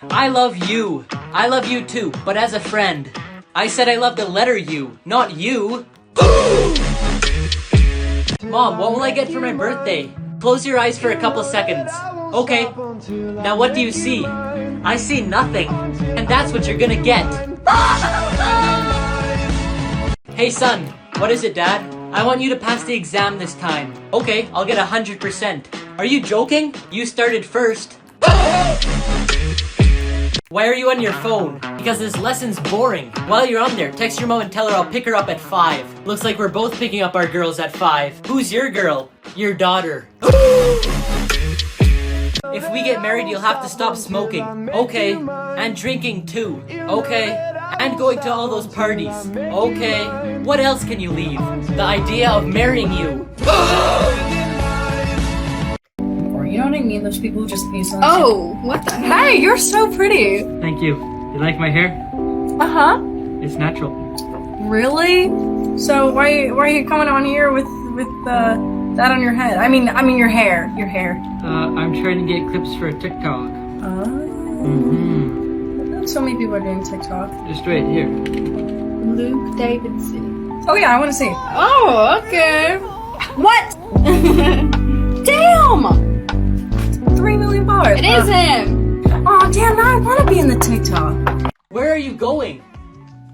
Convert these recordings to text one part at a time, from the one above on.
I love you. I love you too, but as a friend. I said I love the letter U, not you. Mom, what will I get for my birthday? Close your eyes for a couple seconds. Okay. Now what do you see? I see nothing. And that's what you're gonna get. Hey son, what is it, Dad? I want you to pass the exam this time. Okay, I'll get 100%. Are you joking? You started first. Why are you on your phone? Because this lesson's boring. While you're on there, text your mom and tell her I'll pick her up at 5. Looks like we're both picking up our girls at 5. Who's your girl? Your daughter. If we get married, you'll have to stop smoking. Okay. And drinking too. Okay. And going to all those parties. Okay. What else can you leave? The idea of marrying you. You know what I mean? Those people who just abuse them. Oh, what the heck? Hey, you're so pretty. Thank you. You like my hair? Uh-huh. It's natural. Really? So why are you coming on here with that on your head? I mean your hair. Your hair. I'm trying to get clips for a TikTok. Oh. So many people are doing TikTok. Just wait here. Luke Davidson. Oh yeah, I want to see. Oh, okay. What? Damn! 3 million followers. It is him. Oh damn! Now I want to be in the TikTok. Where are you going?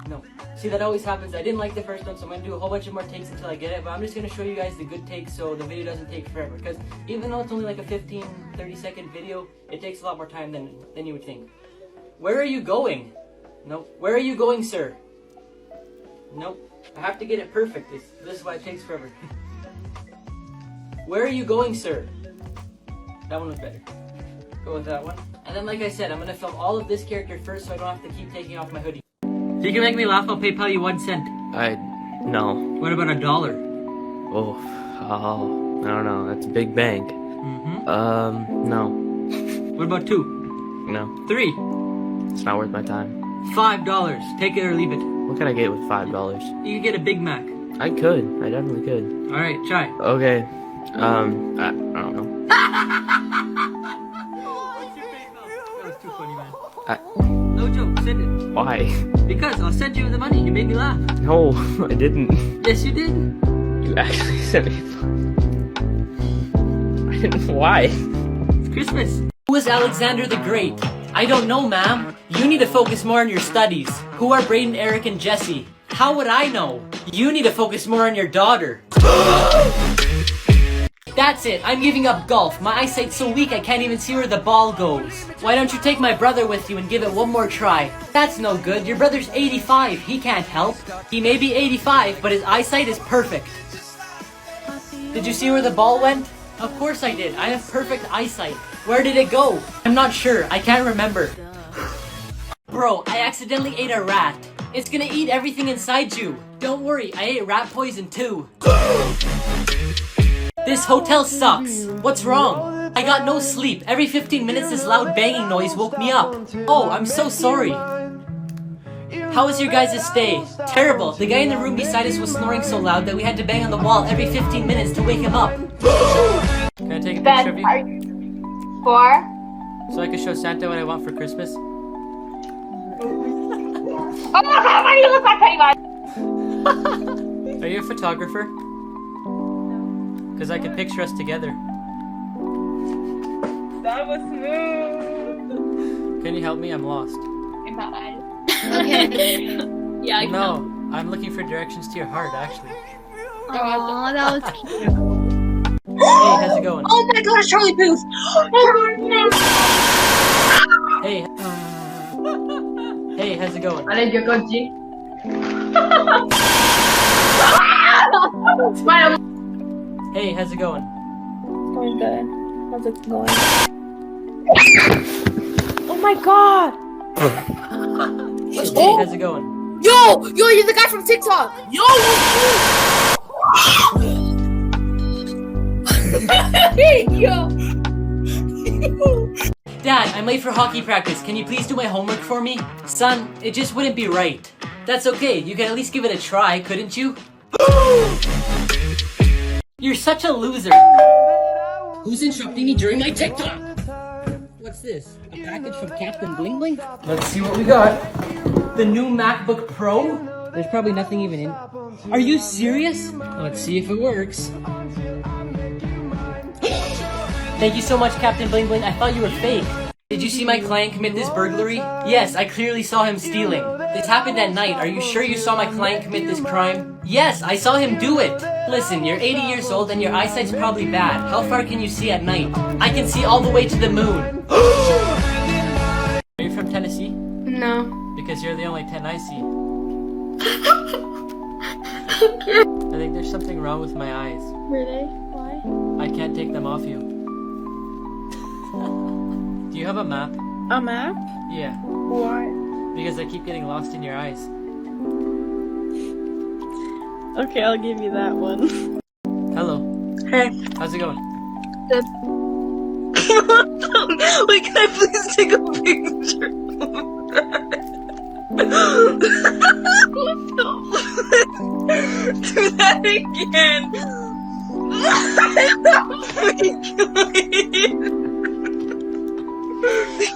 No. See, that always happens. I didn't like the first one, so I'm going to do a whole bunch of more takes until I get it. But I'm just going to show you guys the good takes so the video doesn't take forever. Because even though it's only like a 15, 30-second video, it takes a lot more time than you would think. Where are you going? Nope. Where are you going, sir? Nope. I have to get it perfect. This is why it takes forever. Where are you going, sir? That one was better. Go with that one. And then, like I said, I'm going to film all of this character first so I don't have to keep taking off my hoodie. If you can make me laugh, I'll PayPal you 1 cent. No. What about $1? Oh, I don't know. That's a big bank. No. What about 2? No. 3? It's not worth my time. $5. Take it or leave it. What can I get with $5? You can get a Big Mac. I could. I definitely could. Alright, try. Okay. I don't know. That was too funny, man. No joke, send it. Why? Because I'll send you the money. You made me laugh. No, I didn't. Yes, you did. You actually sent me. I didn't. Why? It's Christmas. Who is Alexander the Great? I don't know, ma'am. You need to focus more on your studies. Who are Braden, Eric, and Jesse? How would I know? You need to focus more on your daughter. That's it. I'm giving up golf. My eyesight's so weak I can't even see where the ball goes. Why don't you take my brother with you and give it one more try? That's no good. Your brother's 85. He can't help. He may be 85, but his eyesight is perfect. Did you see where the ball went? Of course I did. I have perfect eyesight. Where did it go? I'm not sure. I can't remember. Bro, I accidentally ate a rat. It's gonna eat everything inside you. Don't worry, I ate rat poison too. This hotel sucks. What's wrong? I got no sleep. Every 15 minutes this loud banging noise woke me up. Oh, I'm so sorry. How was your guys' stay? Terrible. The guy in the room beside us was snoring so loud that we had to bang on the wall every 15 minutes to wake him up. Can I take a picture of you? 4. So I can show Santa what I want for Christmas? Oh my god, why do you look like Pennywise? Are you a photographer? Because I could picture us together. That was smooth. Can you help me? I'm lost. In my eyes. Okay. Yeah, I can. No, I'm looking for directions to your heart, actually. Oh, that was cute. Hey, how's it going? Oh my god, it's Charlie Puth! Hey, hey, how's it going? I did your country. Smile. Hey, how's it going? It's going good. How's it going? Oh my god! Hey, how's it going? Yo, you're the guy from TikTok. Yo, yo. Dad, I'm late for hockey practice. Can you please do my homework for me? Son, it just wouldn't be right. That's okay. You can at least give it a try, couldn't you? You're such a loser. Who's interrupting me during my TikTok? What's What's this? A package from Captain Bling Bling? Let's see what we got. The new MacBook Pro? There's probably nothing even in. Are you serious? Let's see if it works. Thank you so much, Captain Bling Bling. I thought you were fake. Did you see my client commit this burglary? Yes, I clearly saw him stealing. This happened at night. Are you sure you saw my client commit this crime? Yes, I saw him do it. Listen, you're 80 years old and your eyesight's probably bad. How far can you see at night? I can see all the way to the moon. Are you from Tennessee? No. Because you're the only 10 I see. I think there's something wrong with my eyes. Really? Why? I can't take them off you. Do you have a map? A map? Yeah. Why? Because I keep getting lost in your eyes. Okay, I'll give you that one. Hello. Hey. How's it going? Good. Wait, can I please take a picture? Do that again.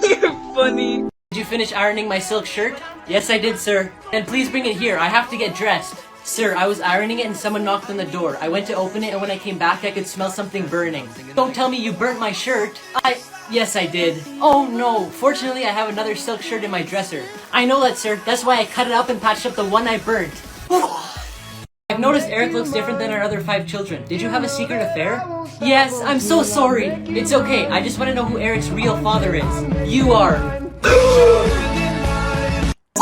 You're funny. Did you finish ironing my silk shirt? Yes, I did, sir. Then please bring it here. I have to get dressed. Sir, I was ironing it and someone knocked on the door. I went to open it and when I came back, I could smell something burning. Don't tell me you burnt my shirt. Yes, I did. Oh no. Fortunately, I have another silk shirt in my dresser. I know that, sir. That's why I cut it up and patched up the one I burnt. I've noticed Eric looks different than our other 5 children. Did you have a secret affair? Yes, I'm so sorry. It's okay. I just want to know who Eric's real father is. You are.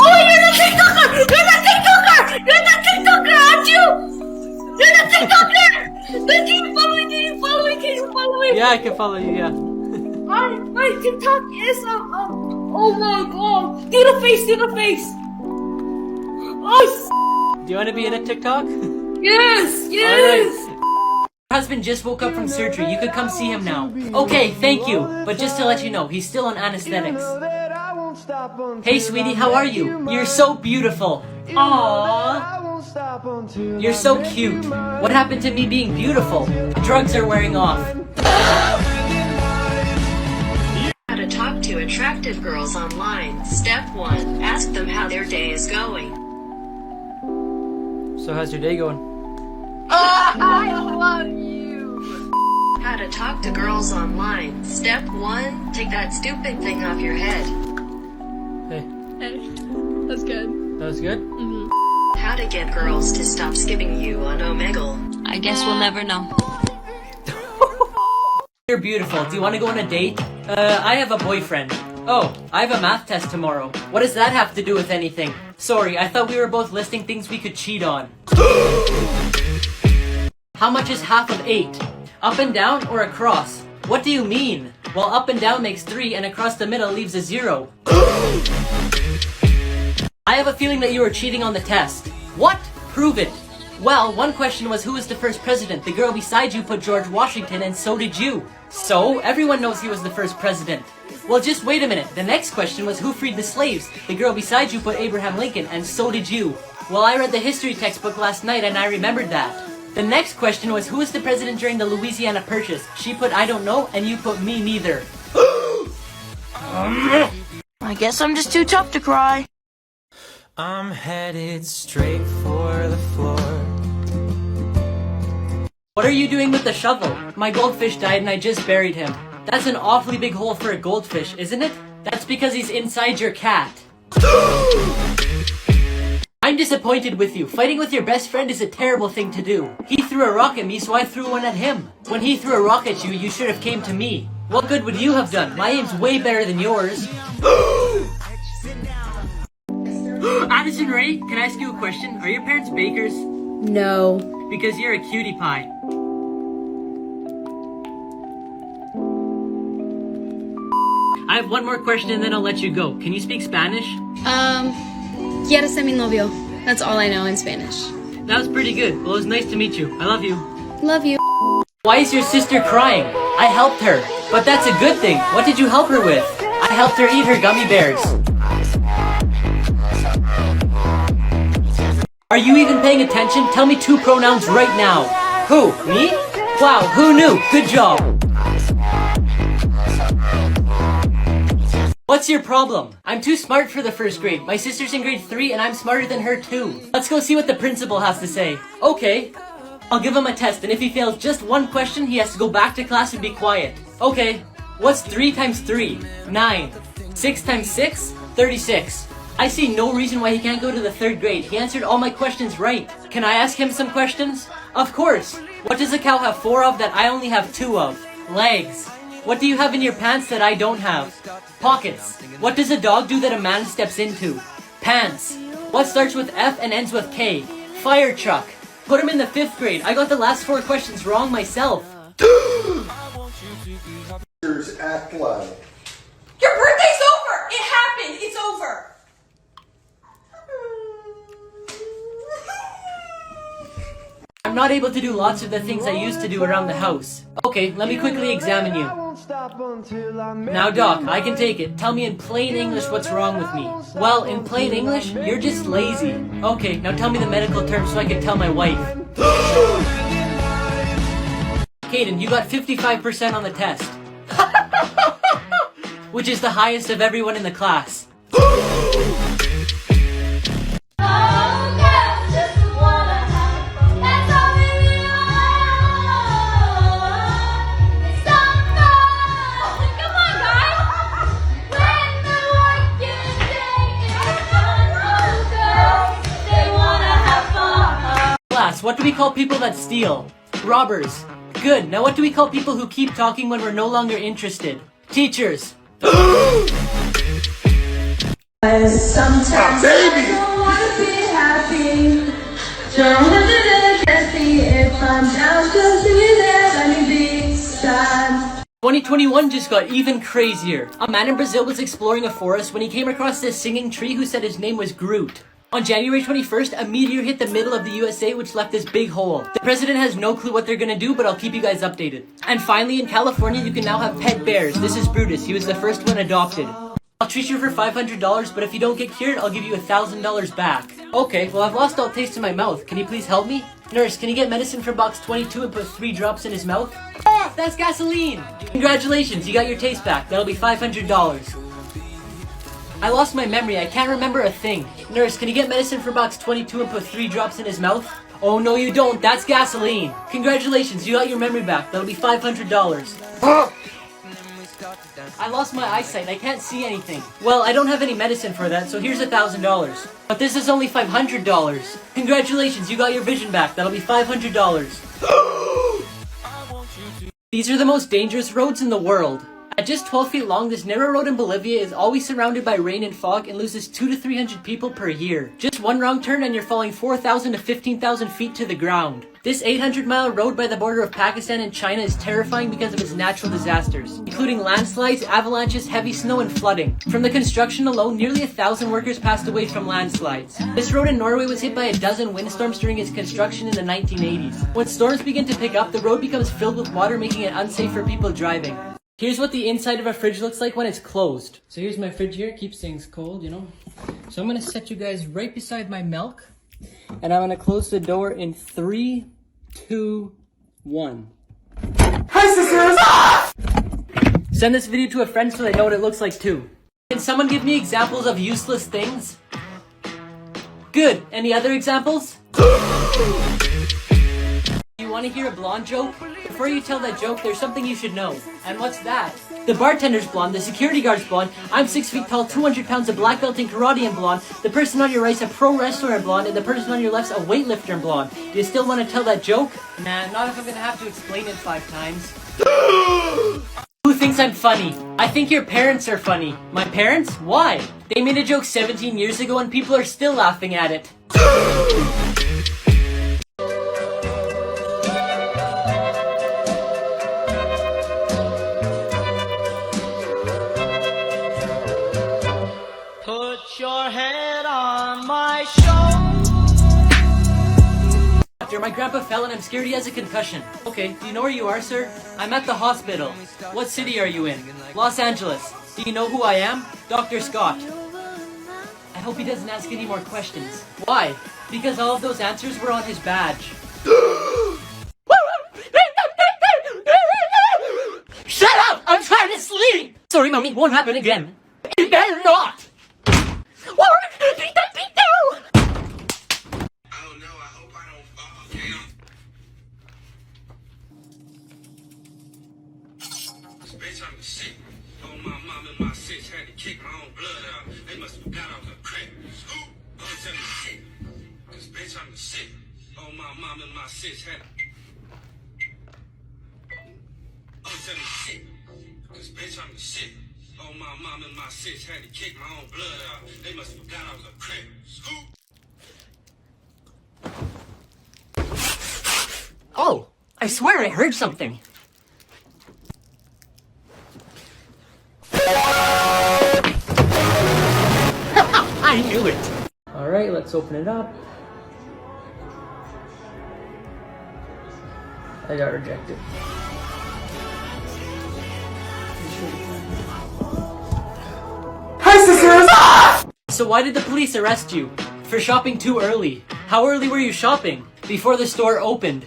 Oh, you're the TikToker! You're the TikToker! You're the TikToker, aren't you? You're the TikToker! Can you follow me? Can you follow me? Can you follow me? Yeah, I can follow you, yeah. My TikTok is oh my god! Do the face! Do the face! Oh, Do you want to be in a TikTok? yes! Yes! Alright. Your husband just woke up from surgery. You could come see him now. Okay, thank you. But just to let you know, he's still on anesthetics. Hey, sweetie, how are you? You're so beautiful. Aww. You're so cute. What happened to me being beautiful? Drugs are wearing off. How to talk to attractive girls online. Step 1. Ask them how their day is going. So how's your day going? I love you! How to talk to girls online. Step 1. Take that stupid thing off your head. Hey, Hey. That's good. that was good? How to get girls to stop skipping you on Omegle. I guess we'll never know. You're beautiful. Do you want to go on a date? I have a boyfriend. Oh, I have a math test tomorrow. What does that have to do with anything? Sorry, I thought we were both listing things we could cheat on. How much is half of 8? Up and down or across? What do you mean? Well, up and down makes 3 and across the middle leaves a 0. I have a feeling that you were cheating on the test. What? Prove it. Well, one question was who was the first president? The girl beside you put George Washington and so did you. So, everyone knows he was the first president. Well, just wait a minute. The next question was who freed the slaves? The girl beside you put Abraham Lincoln and so did you. Well, I read the history textbook last night and I remembered that. The next question was who was the president during the Louisiana Purchase? She put I don't know and you put me neither. I guess I'm just too tough to cry. I'm headed straight for the floor. What are you doing with the shovel? My goldfish died and I just buried him. That's an awfully big hole for a goldfish, isn't it? That's because he's inside your cat. I'm disappointed with you. Fighting with your best friend is a terrible thing to do. He threw a rock at me, so I threw one at him. When he threw a rock at you, you should have came to me. What good would you have done? My aim's way better than yours. Addison Ray, can I ask you a question? Are your parents bakers? No. Because you're a cutie pie. I have one more question and then I'll let you go. Can you speak Spanish? Quiero ser mi novio. That's all I know in Spanish. That was pretty good. Well, it was nice to meet you. I love you. Love you. Why is your sister crying? I helped her. But that's a good thing. What did you help her with? I helped her eat her gummy bears. Are you even paying attention? Tell me 2 pronouns right now. Who? Me? Wow, who knew? Good job. What's your problem? I'm too smart for the first grade. My sister's in grade 3 and I'm smarter than her too. Let's go see what the principal has to say. Okay. I'll give him a test, and if he fails just one question, he has to go back to class and be quiet. Okay. What's 3 times 3? 9. 6 times 6? 36. I see no reason why he can't go to the 3rd grade. He answered all my questions right. Can I ask him some questions? Of course. What does a cow have 4 of that I only have 2 of? Legs. What do you have in your pants that I don't have? Pockets. What does a dog do that a man steps into? Pants. What starts with F and ends with K? Fire truck. Put him in the 5th grade. I got the last 4 questions wrong myself. Act loud. Your birthday's over! It happened! It's over! I'm not able to do lots of the things I used to do around the house. Okay, let me quickly examine you. Now Doc, I can take it. Tell me in plain English what's wrong with me. Well, in plain English, you're just lazy. Okay, now tell me the medical terms so I can tell my wife. Caden, you got 55% on the test. Which is the highest of everyone in the class. What do we call people that steal? Robbers. Good. Now what do we call people who keep talking when we're no longer interested? Teachers. Sometimes I don't wanna be happy. Don't let it get me if I'm down, just be there, let me be sad. 2021 just got even crazier. A man in Brazil was exploring a forest when he came across this singing tree who said his name was Groot. On January 21st, a meteor hit the middle of the USA, which left this big hole. The president has no clue what they're gonna do, but I'll keep you guys updated. And finally, in California, you can now have pet bears. This is Brutus. He was the first one adopted. I'll treat you for $500, but if you don't get cured, I'll give you $1,000 back. Okay, well, I've lost all taste in my mouth. Can you please help me? Nurse, can you get medicine for box 22 and put 3 drops in his mouth? Ah, that's gasoline! Congratulations, you got your taste back. That'll be $500. I lost my memory. I can't remember a thing. Nurse, can you get medicine for box 22 and put 3 drops in his mouth? Oh, no, you don't. That's gasoline. Congratulations, you got your memory back. That'll be $500. I lost my eyesight. I can't see anything. Well, I don't have any medicine for that, so here's $1,000. But this is only $500. Congratulations, you got your vision back. That'll be $500. These are the most dangerous roads in the world. At just 12 feet long, this narrow road in Bolivia is always surrounded by rain and fog and loses 200 to 300 people per year. Just one wrong turn and you're falling 4,000 to 15,000 feet to the ground. This 800-mile road by the border of Pakistan and China is terrifying because of its natural disasters, including landslides, avalanches, heavy snow, and flooding. From the construction alone, nearly 1,000 workers passed away from landslides. This road in Norway was hit by a dozen windstorms during its construction in the 1980s. When storms begin to pick up, the road becomes filled with water, making it unsafe for people driving. Here's what the inside of a fridge looks like when it's closed. So here's my fridge here, keeps things cold, you know. So I'm gonna set you guys right beside my milk, and I'm gonna close the door in 3, 2, 1. Hi sisters! Send this video to a friend so they know what it looks like too. Can someone give me examples of useless things? Good, any other examples? You want to hear a blonde joke? Before you tell that joke, there's something you should know. And what's that? The bartender's blonde, the security guard's blonde, I'm 6 feet tall, 200 pounds, a black belt in karate and blonde, the person on your right's a pro wrestler and blonde, and the person on your left's a weightlifter and blonde. Do you still want to tell that joke? Nah, not if I'm gonna have to explain it 5 times. Who thinks I'm funny? I think your parents are funny. My parents? Why? They made a joke 17 years ago and people are still laughing at it. Your head on my shoulder. Doctor, my grandpa fell and I'm scared he has a concussion. Okay, do you know where you are, sir? I'm at the hospital. What city are you in? Los Angeles. Do you know who I am? Dr. Scott. I hope he doesn't ask any more questions. Why? Because all of those answers were on his badge. Shut up! I'm trying to sleep! Sorry, mommy, won't happen again. You better not! What? Beat that beat down! I don't know. I hope I don't fall. Damn. Bitch, I'm the shit. Oh, my mom and my sis had to kick my own blood out. They must have forgot I was a crack. Scoop. Oh, tell me shit. Cause bitch, I'm the shit. Oh, my mom and my sis had Oh, tell me shit. Cause bitch, I'm the shit. Oh, my mom and my sis had to kick my own blood out. They must have forgot I was a crack. Scoop. Oh, I swear I heard something. I knew it. All right, let's open it up. I got rejected. Hi, sisters! So why did the police arrest you? For shopping too early. How early were you shopping? Before the store opened.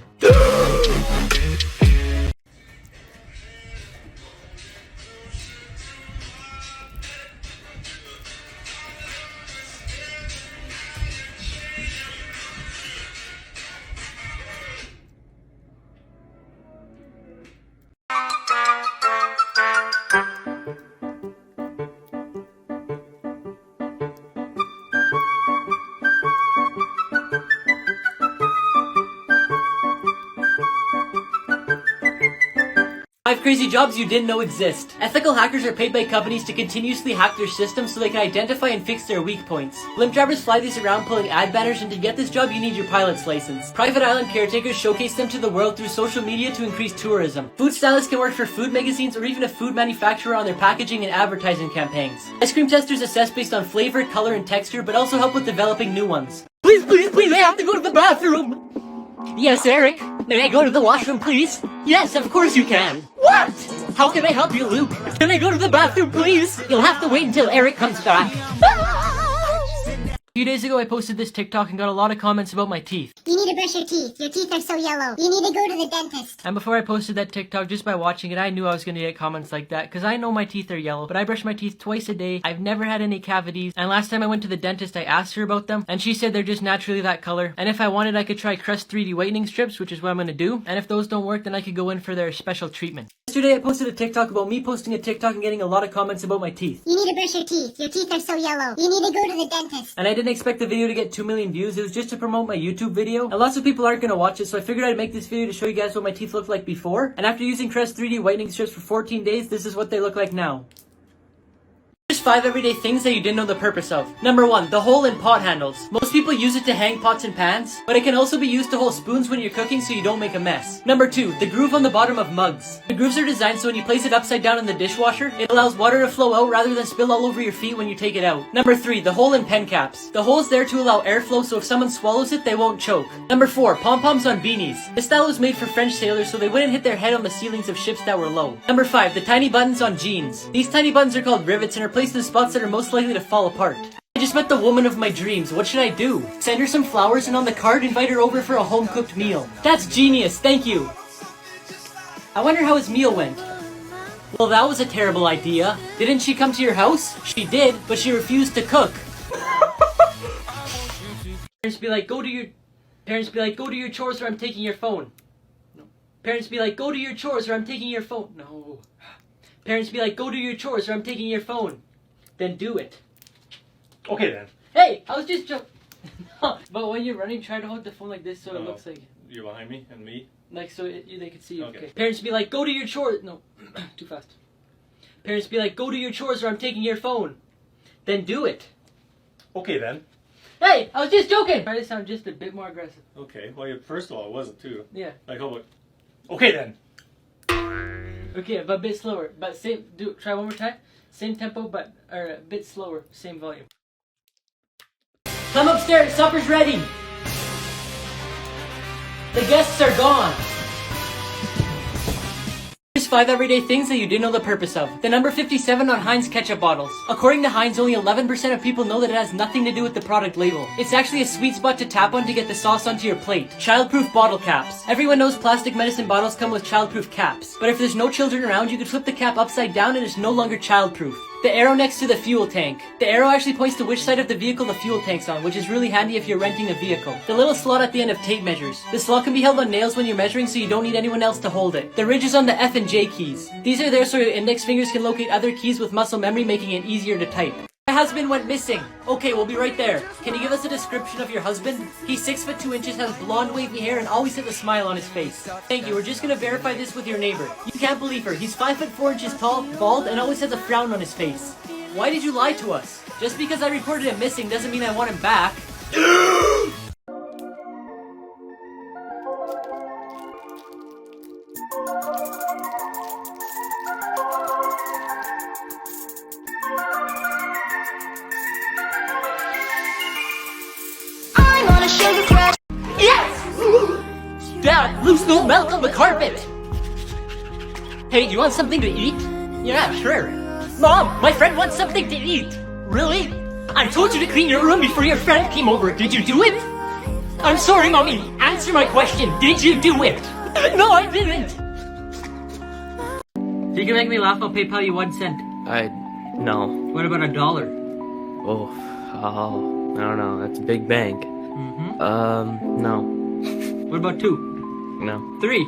Five crazy jobs you didn't know exist. Ethical hackers are paid by companies to continuously hack their systems so they can identify and fix their weak points. Blimp drivers fly these around pulling ad banners, and to get this job you need your pilot's license. Private island caretakers showcase them to the world through social media to increase tourism. Food stylists can work for food magazines or even a food manufacturer on their packaging and advertising campaigns. Ice cream testers assess based on flavor, color, and texture, but also help with developing new ones. Please, please, please, I have to go to the bathroom! Yes, Eric? May I go to the washroom, please? Yes, of course you can. What? How can I help you, Luke? Can I go to the bathroom, please? You'll have to wait until Eric comes back. A few days ago, I posted this TikTok and got a lot of comments about my teeth. You need to brush your teeth. Your teeth are so yellow. You need to go to the dentist. And before I posted that TikTok, just by watching it, I knew I was going to get comments like that, because I know my teeth are yellow, but I brush my teeth twice a day. I've never had any cavities, and last time I went to the dentist, I asked her about them, and she said they're just naturally that color, and if I wanted, I could try Crest 3D whitening strips, which is what I'm going to do, and if those don't work, then I could go in for their special treatment. Yesterday, I posted a TikTok about me posting a TikTok and getting a lot of comments about my teeth. You need to brush your teeth. Your teeth are so yellow. You need to go to the dentist. And I didn't expect the video to get 2 million views. It was just to promote my YouTube video, and lots of people aren't going to watch it, so I figured I'd make this video to show you guys what my teeth looked like before, and after using Crest 3D whitening strips for 14 days, this is what they look like now. Here's 5 everyday things that you didn't know the purpose of. Number 1, the hole in pot handles. Most people use it to hang pots and pans, but it can also be used to hold spoons when you're cooking so you don't make a mess. Number 2, the groove on the bottom of mugs. The grooves are designed so when you place it upside down in the dishwasher, it allows water to flow out rather than spill all over your feet when you take it out. Number 3, the hole in pen caps. The hole is there to allow airflow so if someone swallows it, they won't choke. Number 4, pom-poms on beanies. This style was made for French sailors so they wouldn't hit their head on the ceilings of ships that were low. Number 5, the tiny buttons on jeans. These tiny buttons are called rivets and are placed in spots that are most likely to fall apart. I just met the woman of my dreams. What should I do? Send her some flowers and on the card invite her over for a home-cooked meal. That's genius, thank you. I wonder how his meal went. Well, that was a terrible idea. Didn't she come to your house? She did, but she refused to cook. Parents be like, go to your chores or I'm taking your phone. No. Parents be like, go to your chores or I'm taking your phone. No. Parents be like, go to your chores or I'm taking your phone. Then do it. Okay then. Hey, I was just joking. But when you're running, try to hold the phone like this so it looks like... You're behind me and me? Like so they can see you. Okay. Parents be like, go to your chores. No, too fast. Parents be like, go to your chores or I'm taking your phone. Then do it. Okay then. Hey, I was just joking. Try to sound just a bit more aggressive. Okay, well, first of all, it wasn't too. Yeah. Like, how about... Okay then. Okay, but a bit slower. But try one more time. Same tempo, but a bit slower. Same volume. Come upstairs. Supper's ready. The guests are gone. Here's 5 everyday things that you didn't know the purpose of. The number 57 on Heinz ketchup bottles. According to Heinz, only 11% of people know that it has nothing to do with the product label. It's actually a sweet spot to tap on to get the sauce onto your plate. Childproof bottle caps. Everyone knows plastic medicine bottles come with childproof caps. But if there's no children around, you could flip the cap upside down and it's no longer childproof. The arrow next to the fuel tank. The arrow actually points to which side of the vehicle the fuel tank's on, which is really handy if you're renting a vehicle. The little slot at the end of tape measures. The slot can be held on nails when you're measuring, so you don't need anyone else to hold it. The ridge is on the F and J keys. These are there so your index fingers can locate other keys with muscle memory, making it easier to type. My husband went missing. Okay, we'll be right there. Can you give us a description of your husband? He's 6 foot 2 inches, has blonde wavy hair, and always has a smile on his face. Thank you, we're just gonna verify this with your neighbor. You can't believe her. He's 5 foot 4 inches tall, bald, and always has a frown on his face. Why did you lie to us? Just because I reported him missing doesn't mean I want him back. I'm on a sugar crash. Yes! Dad, loose no milk on the carpet! Hey, do you want something to eat? Yeah, sure. Mom, my friend wants something to eat! Really? I told you to clean your room before your friend came over. Did you do it? I'm sorry, Mommy. Answer my question. Did you do it? No, I didn't! If you can make me laugh, I'll PayPal you 1 cent. No. What about $1? Oh, I don't know. That's a big bank. No. What about 2? No. 3?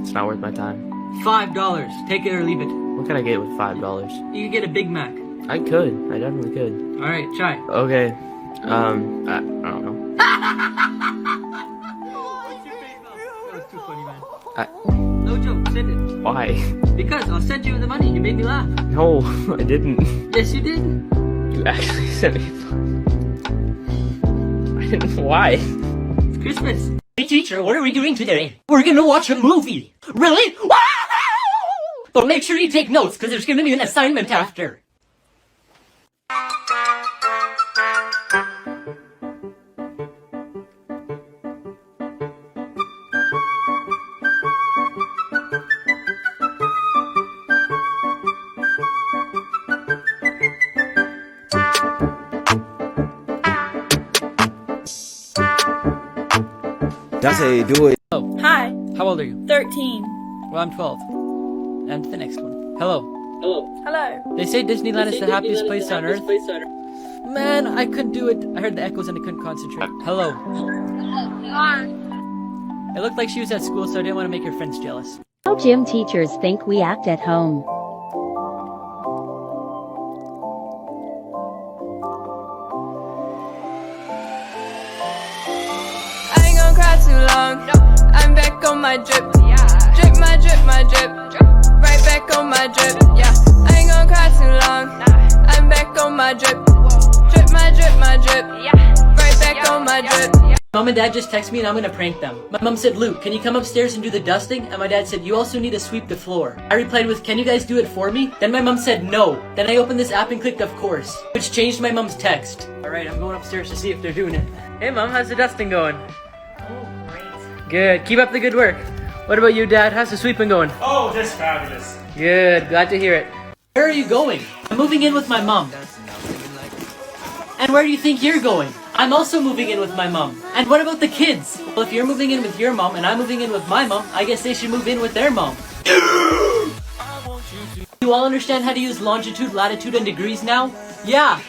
It's not worth my time. $5. Take it or leave it. What can I get with $5? You can get a Big Mac. I could. I definitely could. Alright, try. Okay. I don't know. That was too funny, man. No joke, send it. Why? Because I'll send you the money. You made me laugh. No, I didn't. Yes, you did. You actually sent me. I didn't. Why? It's Christmas. Hey, teacher, what are we doing today? We're gonna watch a movie. Really? Wow! But make sure you take notes, because there's gonna be an assignment after. That's how you do it. Hello. Hi. How old are you? 13. Well, I'm 12. And the next one. Hello. Hello. They say Disneyland is the happiest place on earth. Man, I couldn't do it. I heard the echoes and I couldn't concentrate. Hello. It looked like she was at school, so I didn't want to make her friends jealous. How gym teachers think we act at home. I ain't gonna cry too long. I'm back on my drip. Drip my drip, my drip. Right back on my drip. Yeah. I ain't gonna cry too long. I'm back on my drip. Drip my drip, my drip. Right back on my drip. Mom and Dad just texted me and I'm gonna prank them. My mom said, Luke, can you come upstairs and do the dusting? And my dad said, you also need to sweep the floor. I replied with, can you guys do it for me? Then my mom said, no. Then I opened this app and clicked, of course, which changed my mom's text. Alright, I'm going upstairs to see if they're doing it. Hey Mom, how's the dusting going? Oh, great. Good, keep up the good work. What about you, Dad? How's the sweeping going? Oh, just fabulous. Good, glad to hear it. Where are you going? I'm moving in with my mom. And where do you think you're going? I'm also moving in with my mom. And what about the kids? Well, if you're moving in with your mom and I'm moving in with my mom, I guess they should move in with their mom. You all understand how to use longitude, latitude, and degrees now? Yeah.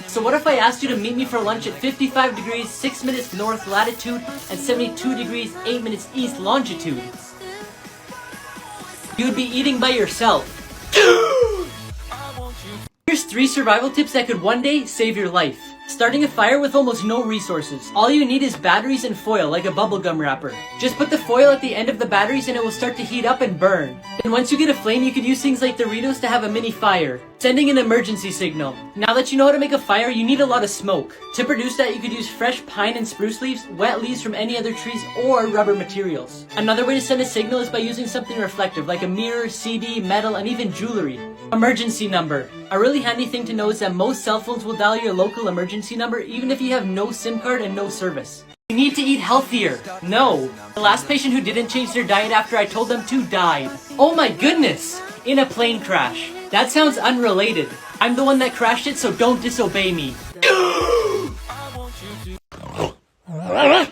So what if I asked you to meet me for lunch at 55 degrees, 6 minutes north latitude, and 72 degrees, 8 minutes east longitude? You'd be eating by yourself. Here's 3 survival tips that could one day save your life. Starting a fire with almost no resources. All you need is batteries and foil, like a bubblegum wrapper. Just put the foil at the end of the batteries and it will start to heat up and burn. And once you get a flame, you can use things like Doritos to have a mini fire. Sending an emergency signal. Now that you know how to make a fire, you need a lot of smoke. To produce that, you could use fresh pine and spruce leaves, wet leaves from any other trees, or rubber materials. Another way to send a signal is by using something reflective, like a mirror, CD, metal, and even jewelry. Emergency number. A really handy thing to know is that most cell phones will dial your local emergency number even if you have no SIM card and no service. You need to eat healthier. No. The last patient who didn't change their diet after I told them to died. Oh my goodness! In a plane crash. That sounds unrelated. I'm the one that crashed it, so don't disobey me.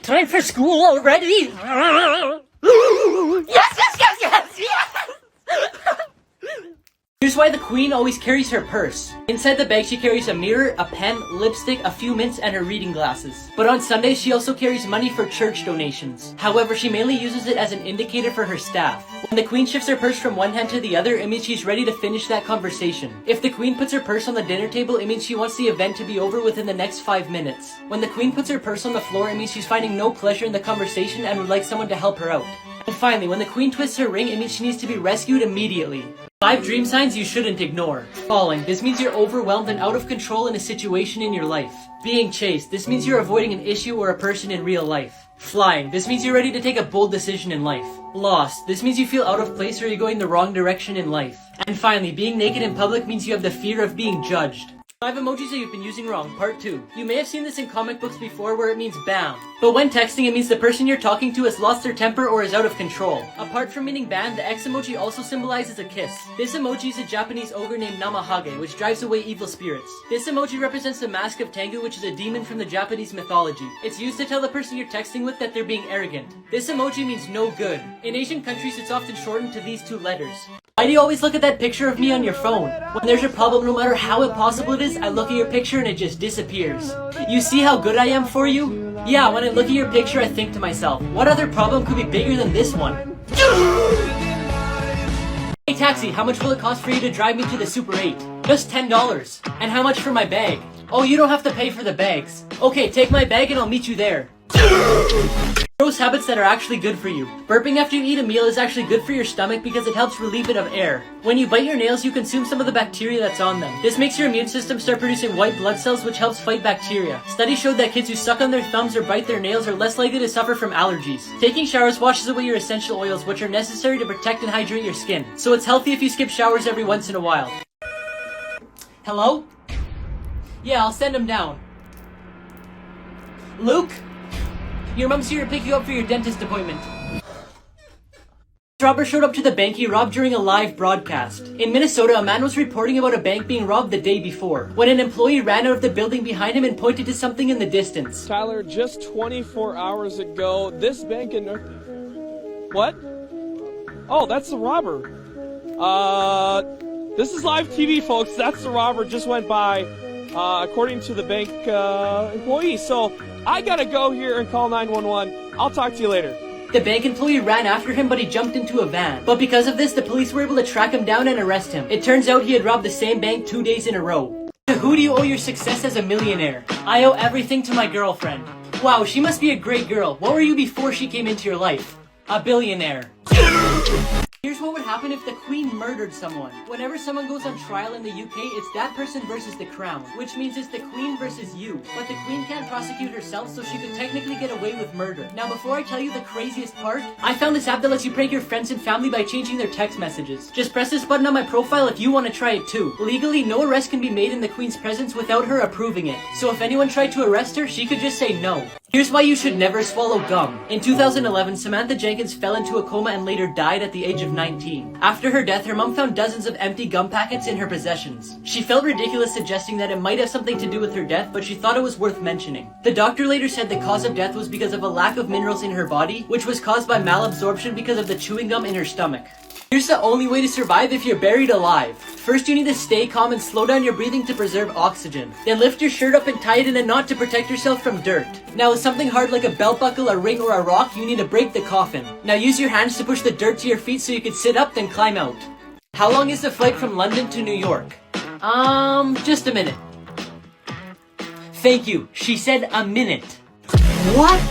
Time for school already? Yes! Here's why the queen always carries her purse. Inside the bag she carries a mirror, a pen, lipstick, a few mints, and her reading glasses. But on Sundays she also carries money for church donations. However, she mainly uses it as an indicator for her staff. When the queen shifts her purse from one hand to the other, it means she's ready to finish that conversation. If the queen puts her purse on the dinner table, it means she wants the event to be over within the next 5 minutes. When the queen puts her purse on the floor, it means she's finding no pleasure in the conversation and would like someone to help her out. And finally, when the queen twists her ring, it means she needs to be rescued immediately. 5 dream signs you shouldn't ignore. Falling. This means you're overwhelmed and out of control in a situation in your life. Being chased. This means you're avoiding an issue or a person in real life. Flying. This means you're ready to take a bold decision in life. Lost. This means you feel out of place or you're going the wrong direction in life. And finally, being naked in public means you have the fear of being judged. 5 emojis that you've been using wrong, part 2. You may have seen this in comic books before where it means bam. But when texting, it means the person you're talking to has lost their temper or is out of control. Apart from meaning ban, the X emoji also symbolizes a kiss. This emoji is a Japanese ogre named Namahage, which drives away evil spirits. This emoji represents the mask of Tengu, which is a demon from the Japanese mythology. It's used to tell the person you're texting with that they're being arrogant. This emoji means no good. In Asian countries, it's often shortened to these 2 letters. Why do you always look at that picture of me on your phone? When there's a problem, no matter how impossible it is, I look at your picture and it just disappears. You see how good I am for you? Yeah, when I look at your picture, I think to myself, what other problem could be bigger than this one? Hey taxi, how much will it cost for you to drive me to the Super 8? Just $10. And how much for my bag? Oh, you don't have to pay for the bags. Okay, take my bag and I'll meet you there. Gross habits that are actually good for you. Burping after you eat a meal is actually good for your stomach because it helps relieve it of air. When you bite your nails, you consume some of the bacteria that's on them. This makes your immune system start producing white blood cells, which helps fight bacteria. Studies showed that kids who suck on their thumbs or bite their nails are less likely to suffer from allergies. Taking showers washes away your essential oils, which are necessary to protect and hydrate your skin. So it's healthy if you skip showers every once in a while. Hello? Yeah, I'll send him down. Luke? Your mom's here to pick you up for your dentist appointment. Robber showed up to the bank he robbed during a live broadcast. In Minnesota, a man was reporting about a bank being robbed the day before, when an employee ran out of the building behind him and pointed to something in the distance. Tyler, just 24 hours ago, this bank in What? Oh, that's the robber. This is live TV, folks. That's the robber just went by, according to the bank employee. So I gotta go here and call 911. I'll talk to you later. The bank employee ran after him, but he jumped into a van. But because of this, the police were able to track him down and arrest him. It turns out he had robbed the same bank 2 days in a row. To who do you owe your success as a millionaire? I owe everything to my girlfriend. Wow, she must be a great girl. What were you before she came into your life? A billionaire. Here's what would happen if the Queen murdered someone. Whenever someone goes on trial in the UK, it's that person versus the Crown, which means it's the Queen versus you. But the Queen can't prosecute herself, so she could technically get away with murder. Now, before I tell you the craziest part, I found this app that lets you prank your friends and family by changing their text messages. Just press this button on my profile if you want to try it too. Legally, no arrest can be made in the Queen's presence without her approving it. So if anyone tried to arrest her, she could just say no. Here's why you should never swallow gum. In 2011, Samantha Jenkins fell into a coma and later died at the age of 19. After her death, her mom found dozens of empty gum packets in her possessions. She felt ridiculous suggesting that it might have something to do with her death, but she thought it was worth mentioning. The doctor later said the cause of death was because of a lack of minerals in her body, which was caused by malabsorption because of the chewing gum in her stomach. Here's the only way to survive if you're buried alive. First, you need to stay calm and slow down your breathing to preserve oxygen. Then lift your shirt up and tie it in a knot to protect yourself from dirt. Now with something hard like a belt buckle, a ring, or a rock, you need to break the coffin. Now use your hands to push the dirt to your feet so you can sit up, then climb out. How long is the flight from London to New York? Just a minute. Thank you. She said a minute. What?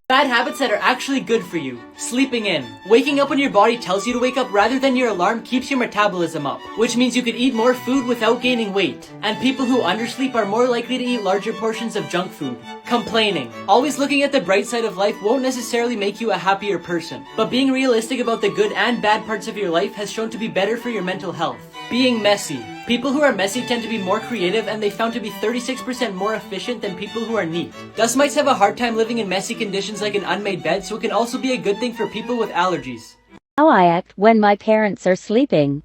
Bad habits that are actually good for you. Sleeping in. Waking up when your body tells you to wake up rather than your alarm keeps your metabolism up, which means you could eat more food without gaining weight. And people who undersleep are more likely to eat larger portions of junk food. Complaining. Always looking at the bright side of life won't necessarily make you a happier person, but being realistic about the good and bad parts of your life has shown to be better for your mental health. Being messy. People who are messy tend to be more creative, and they found to be 36% more efficient than people who are neat. Dust mites have a hard time living in messy conditions like an unmade bed, so it can also be a good thing for people with allergies. How I act when my parents are sleeping.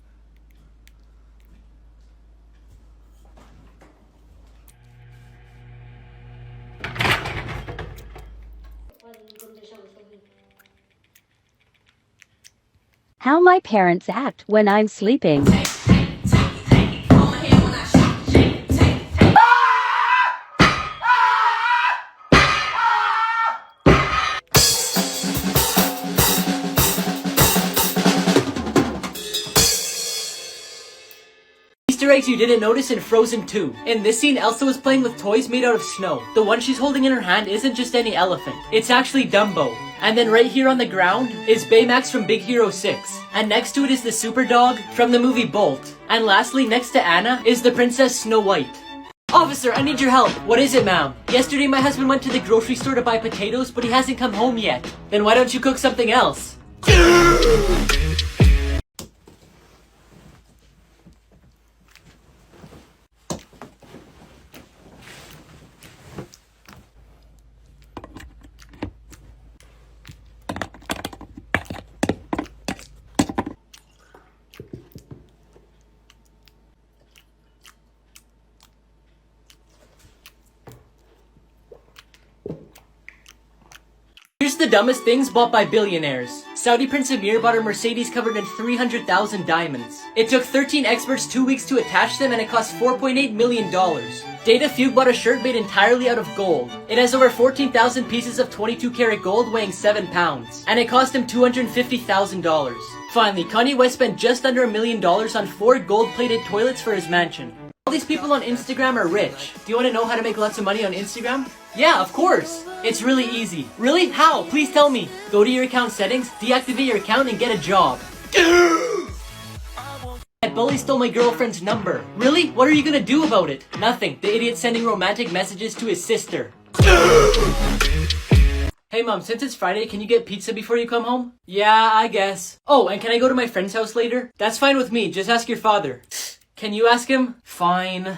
How my parents act when I'm sleeping. eggs you didn't notice in Frozen 2. In this scene, Elsa was playing with toys made out of snow. The one she's holding in her hand isn't just any elephant. It's actually Dumbo. And then right here on the ground is Baymax from Big Hero 6. And next to it is the super dog from the movie Bolt. And lastly, next to Anna is the Princess Snow White. Officer, I need your help. What is it, ma'am? Yesterday my husband went to the grocery store to buy potatoes, but he hasn't come home yet. Then why don't you cook something else? Here's the dumbest things bought by billionaires. Saudi Prince Amir bought a Mercedes covered in 300,000 diamonds. It took 13 experts 2 weeks to attach them and it cost $4.8 million. Data Fugue bought a shirt made entirely out of gold. It has over 14,000 pieces of 22 karat gold weighing 7 pounds. And it cost him $250,000. Finally, Kanye West spent just under $1 million on 4 gold-plated toilets for his mansion. All these people on Instagram are rich. Do you want to know how to make lots of money on Instagram? Yeah, of course! It's really easy. Really? How? Please tell me. Go to your account settings, deactivate your account, and get a job. That bully stole my girlfriend's number. Really? What are you gonna do about it? Nothing. The idiot's sending romantic messages to his sister. Hey mom, since it's Friday, can you get pizza before you come home? Yeah, I guess. Oh, and can I go to my friend's house later? That's fine with me, just ask your father. Can you ask him? Fine.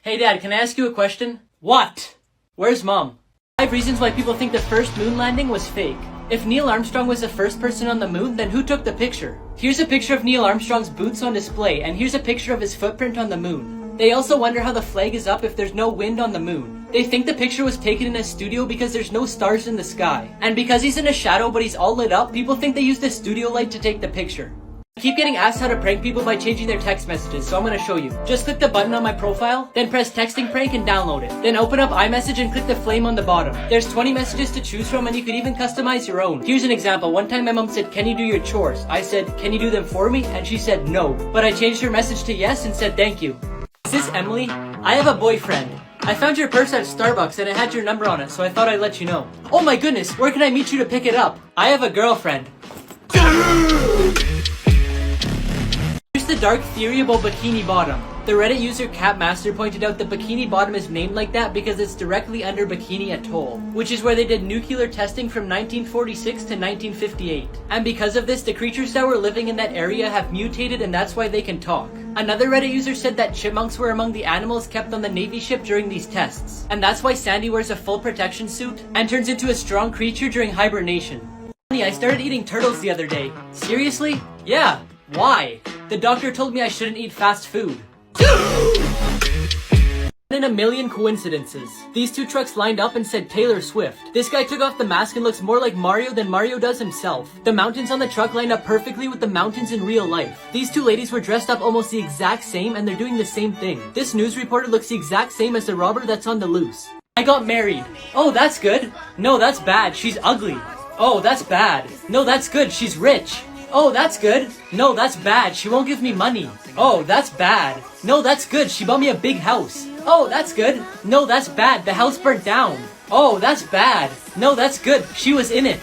Hey dad, can I ask you a question? What? Where's mom? 5 reasons why people think the first moon landing was fake. If Neil Armstrong was the first person on the moon, then who took the picture? Here's a picture of Neil Armstrong's boots on display, and here's a picture of his footprint on the moon. They also wonder how the flag is up if there's no wind on the moon. They think the picture was taken in a studio because there's no stars in the sky. And because he's in a shadow but he's all lit up, people think they used a studio light to take the picture. I keep getting asked how to prank people by changing their text messages, so I'm gonna show you. Just click the button on my profile, then press texting prank and download it. Then open up iMessage and click the flame on the bottom. There's 20 messages to choose from and you could even customize your own. Here's an example. One time my mom said, "Can you do your chores?" I said, "Can you do them for me?" And she said no. But I changed her message to yes and said thank you. Is this Emily? I have a boyfriend. I found your purse at Starbucks and it had your number on it, so I thought I'd let you know. Oh my goodness, where can I meet you to pick it up? I have a girlfriend. Here's the dark theory about Bikini Bottom. The Reddit user Capmaster pointed out that Bikini Bottom is named like that because it's directly under Bikini Atoll, which is where they did nuclear testing from 1946 to 1958. And because of this, the creatures that were living in that area have mutated and that's why they can talk. Another Reddit user said that chipmunks were among the animals kept on the Navy ship during these tests. And that's why Sandy wears a full protection suit and turns into a strong creature during hibernation. Funny, I started eating turtles the other day. Seriously? Yeah. Why? The doctor told me I shouldn't eat fast food. In a million coincidences. These 2 trucks lined up and said Taylor Swift. This guy took off the mask and looks more like Mario than Mario does himself. The mountains on the truck lined up perfectly with the mountains in real life. These 2 ladies were dressed up almost the exact same and they're doing the same thing. This news reporter looks the exact same as the robber that's on the loose. I got married. Oh, that's good. No, that's bad. She's ugly. Oh, that's bad. No, that's good. She's rich. Oh, that's good. No, that's bad. She won't give me money. Oh, that's bad. No, that's good. She bought me a big house. Oh, that's good. No, that's bad. The house burnt down. Oh, that's bad. No, that's good. She was in it.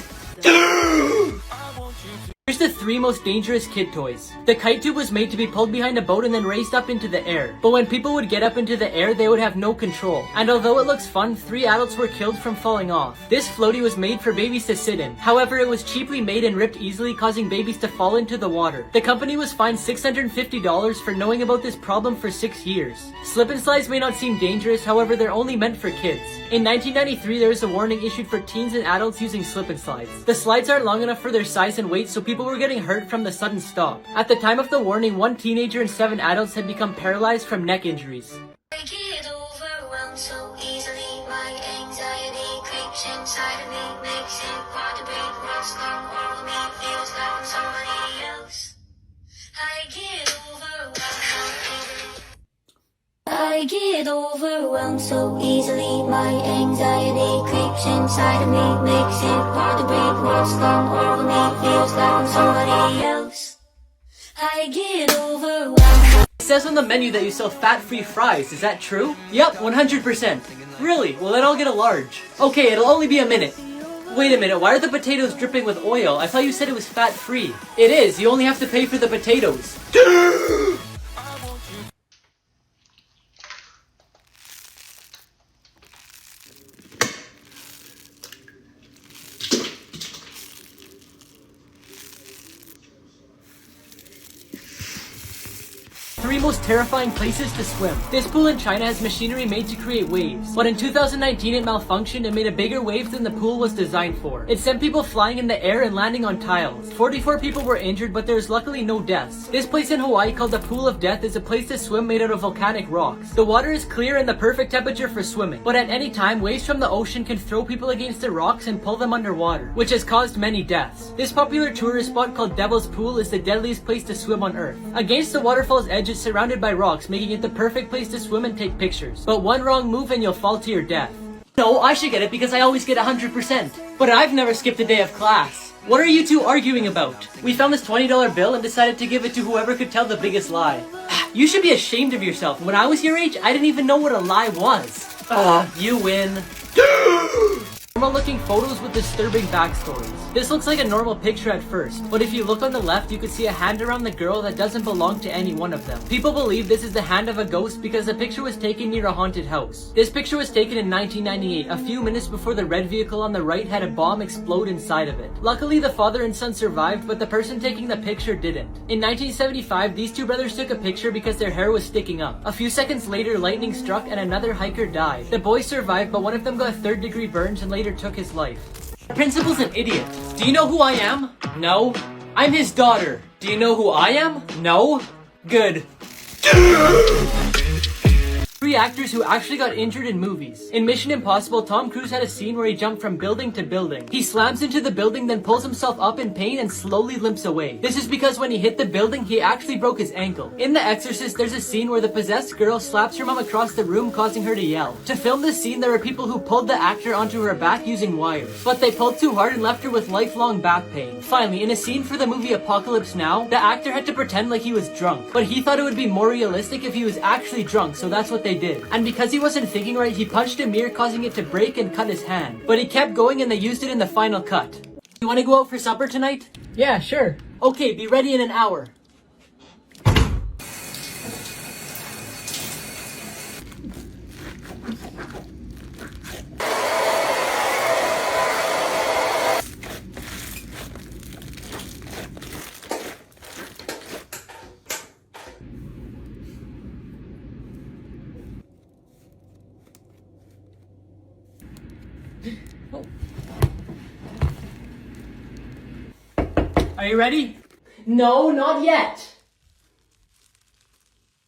Here's the 3 most dangerous kid toys. The kite tube was made to be pulled behind a boat and then raised up into the air. But when people would get up into the air, they would have no control. And although it looks fun, 3 adults were killed from falling off. This floaty was made for babies to sit in. However, it was cheaply made and ripped easily, causing babies to fall into the water. The company was fined $650 for knowing about this problem for 6 years. Slip and slides may not seem dangerous, however, they're only meant for kids. In 1993, there was a warning issued for teens and adults using slip and slides. The slides aren't long enough for their size and weight, so people were getting hurt from the sudden stop. At the time of the warning, 1 teenager and 7 adults had become paralyzed from neck injuries. I get overwhelmed so easily. My anxiety creeps inside of me, makes it hard to breathe. What's gone wrong with me? Feels like I'm somebody else. I get overwhelmed so easily. My anxiety creeps inside of me, makes it hard to breathe. What's gone wrong with me? Feels like I'm somebody else. I get overwhelmed. It says on the menu that you sell fat-free fries, is that true? Yep, 100%. Really? Well, then I'll get a large. Okay, it'll only be a minute. Wait a minute, why are the potatoes dripping with oil? I thought you said it was fat-free. It is, you only have to pay for the potatoes. Three most terrifying places to swim. This pool in China has machinery made to create waves, but in 2019 it malfunctioned and made a bigger wave than the pool was designed for. It sent people flying in the air and landing on tiles. 44 people were injured, but there is luckily no deaths. This place in Hawaii called the Pool of Death is a place to swim made out of volcanic rocks. The water is clear and the perfect temperature for swimming, but at any time waves from the ocean can throw people against the rocks and pull them underwater, which has caused many deaths. This popular tourist spot called Devil's Pool is the deadliest place to swim on Earth. Against the waterfall's edge is surrounded by rocks, making it the perfect place to swim and take pictures. But one wrong move and you'll fall to your death. No, I should get it because I always get 100%. But I've never skipped a day of class. What are you two arguing about? We found this $20 bill and decided to give it to whoever could tell the biggest lie. You should be ashamed of yourself. When I was your age, I didn't even know what a lie was. You win. Normal looking photos with disturbing backstories. This looks like a normal picture at first, but if you look on the left, you could see a hand around the girl that doesn't belong to any one of them. People believe this is the hand of a ghost because the picture was taken near a haunted house. This picture was taken in 1998, a few minutes before the red vehicle on the right had a bomb explode inside of it. Luckily, the father and son survived, but the person taking the picture didn't. In 1975, these two brothers took a picture because their hair was sticking up. A few seconds later, lightning struck and another hiker died. The boys survived, but one of them got third-degree burns and later took his life. The principal's an idiot. Do you know who I am? No. I'm his daughter. Do you know who I am? No. Good. 3 actors who actually got injured in movies. In Mission Impossible, Tom Cruise had a scene where he jumped from building to building. He slams into the building, then pulls himself up in pain and slowly limps away. This is because when he hit the building, he actually broke his ankle. In The Exorcist, there's a scene where the possessed girl slaps her mom across the room, causing her to yell. To film this scene, there were people who pulled the actor onto her back using wires, but they pulled too hard and left her with lifelong back pain. Finally, in a scene for the movie Apocalypse Now, the actor had to pretend like he was drunk, but he thought it would be more realistic if he was actually drunk, so that's what they did. And because he wasn't thinking right, he punched a mirror, causing it to break and cut his hand. But he kept going and they used it in the final cut. You want to go out for supper tonight? Yeah, sure. Okay, be ready in an hour. Are you ready? No, not yet.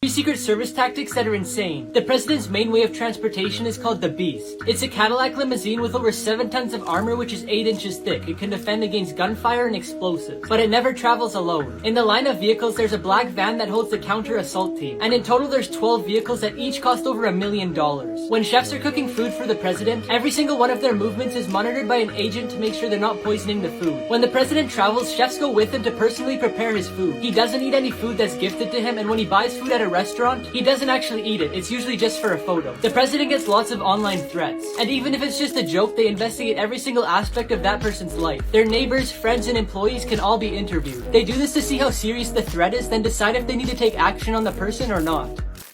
3 Secret Service tactics that are insane. The president's main way of transportation is called the Beast. It's a Cadillac limousine with over 7 tons of armor, which is 8 inches thick. It can defend against gunfire and explosives, but it never travels alone. In the line of vehicles, there's a black van that holds the counter-assault team, and in total there's 12 vehicles that each cost over $1 million. When chefs are cooking food for the president, every single one of their movements is monitored by an agent to make sure they're not poisoning the food. When the president travels, chefs go with him to personally prepare his food. He doesn't eat any food that's gifted to him, and when he buys food at a restaurant, he doesn't actually eat it. It's usually just for a photo. The president gets lots of online threats, and even if it's just a joke, they investigate every single aspect of that person's life. Their neighbors, friends, and employees can all be interviewed. They do this to see how serious the threat is, then decide if they need to take action on the person or not.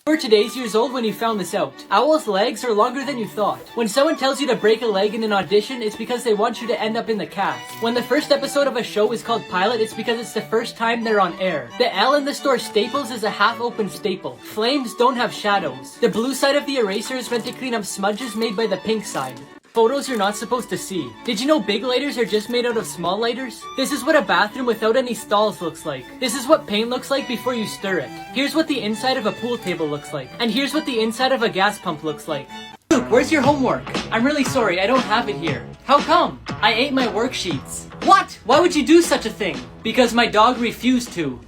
We're today's years old when you found this out. Owls' legs are longer than you thought. When someone tells you to break a leg in an audition, it's because they want you to end up in the cast. When the first episode of a show is called pilot, it's because it's the first time they're on air. The L in the store Staples is a half-open staple. Flames don't have shadows. The blue side of the eraser is meant to clean up smudges made by the pink side. Photos you're not supposed to see. Did you know big lighters are just made out of small lighters? This is what a bathroom without any stalls looks like. This is what paint looks like before you stir it. Here's what the inside of a pool table looks like. And here's what the inside of a gas pump looks like. Luke, where's your homework? I'm really sorry, I don't have it here. How come? I ate my worksheets. What? Why would you do such a thing? Because my dog refused to.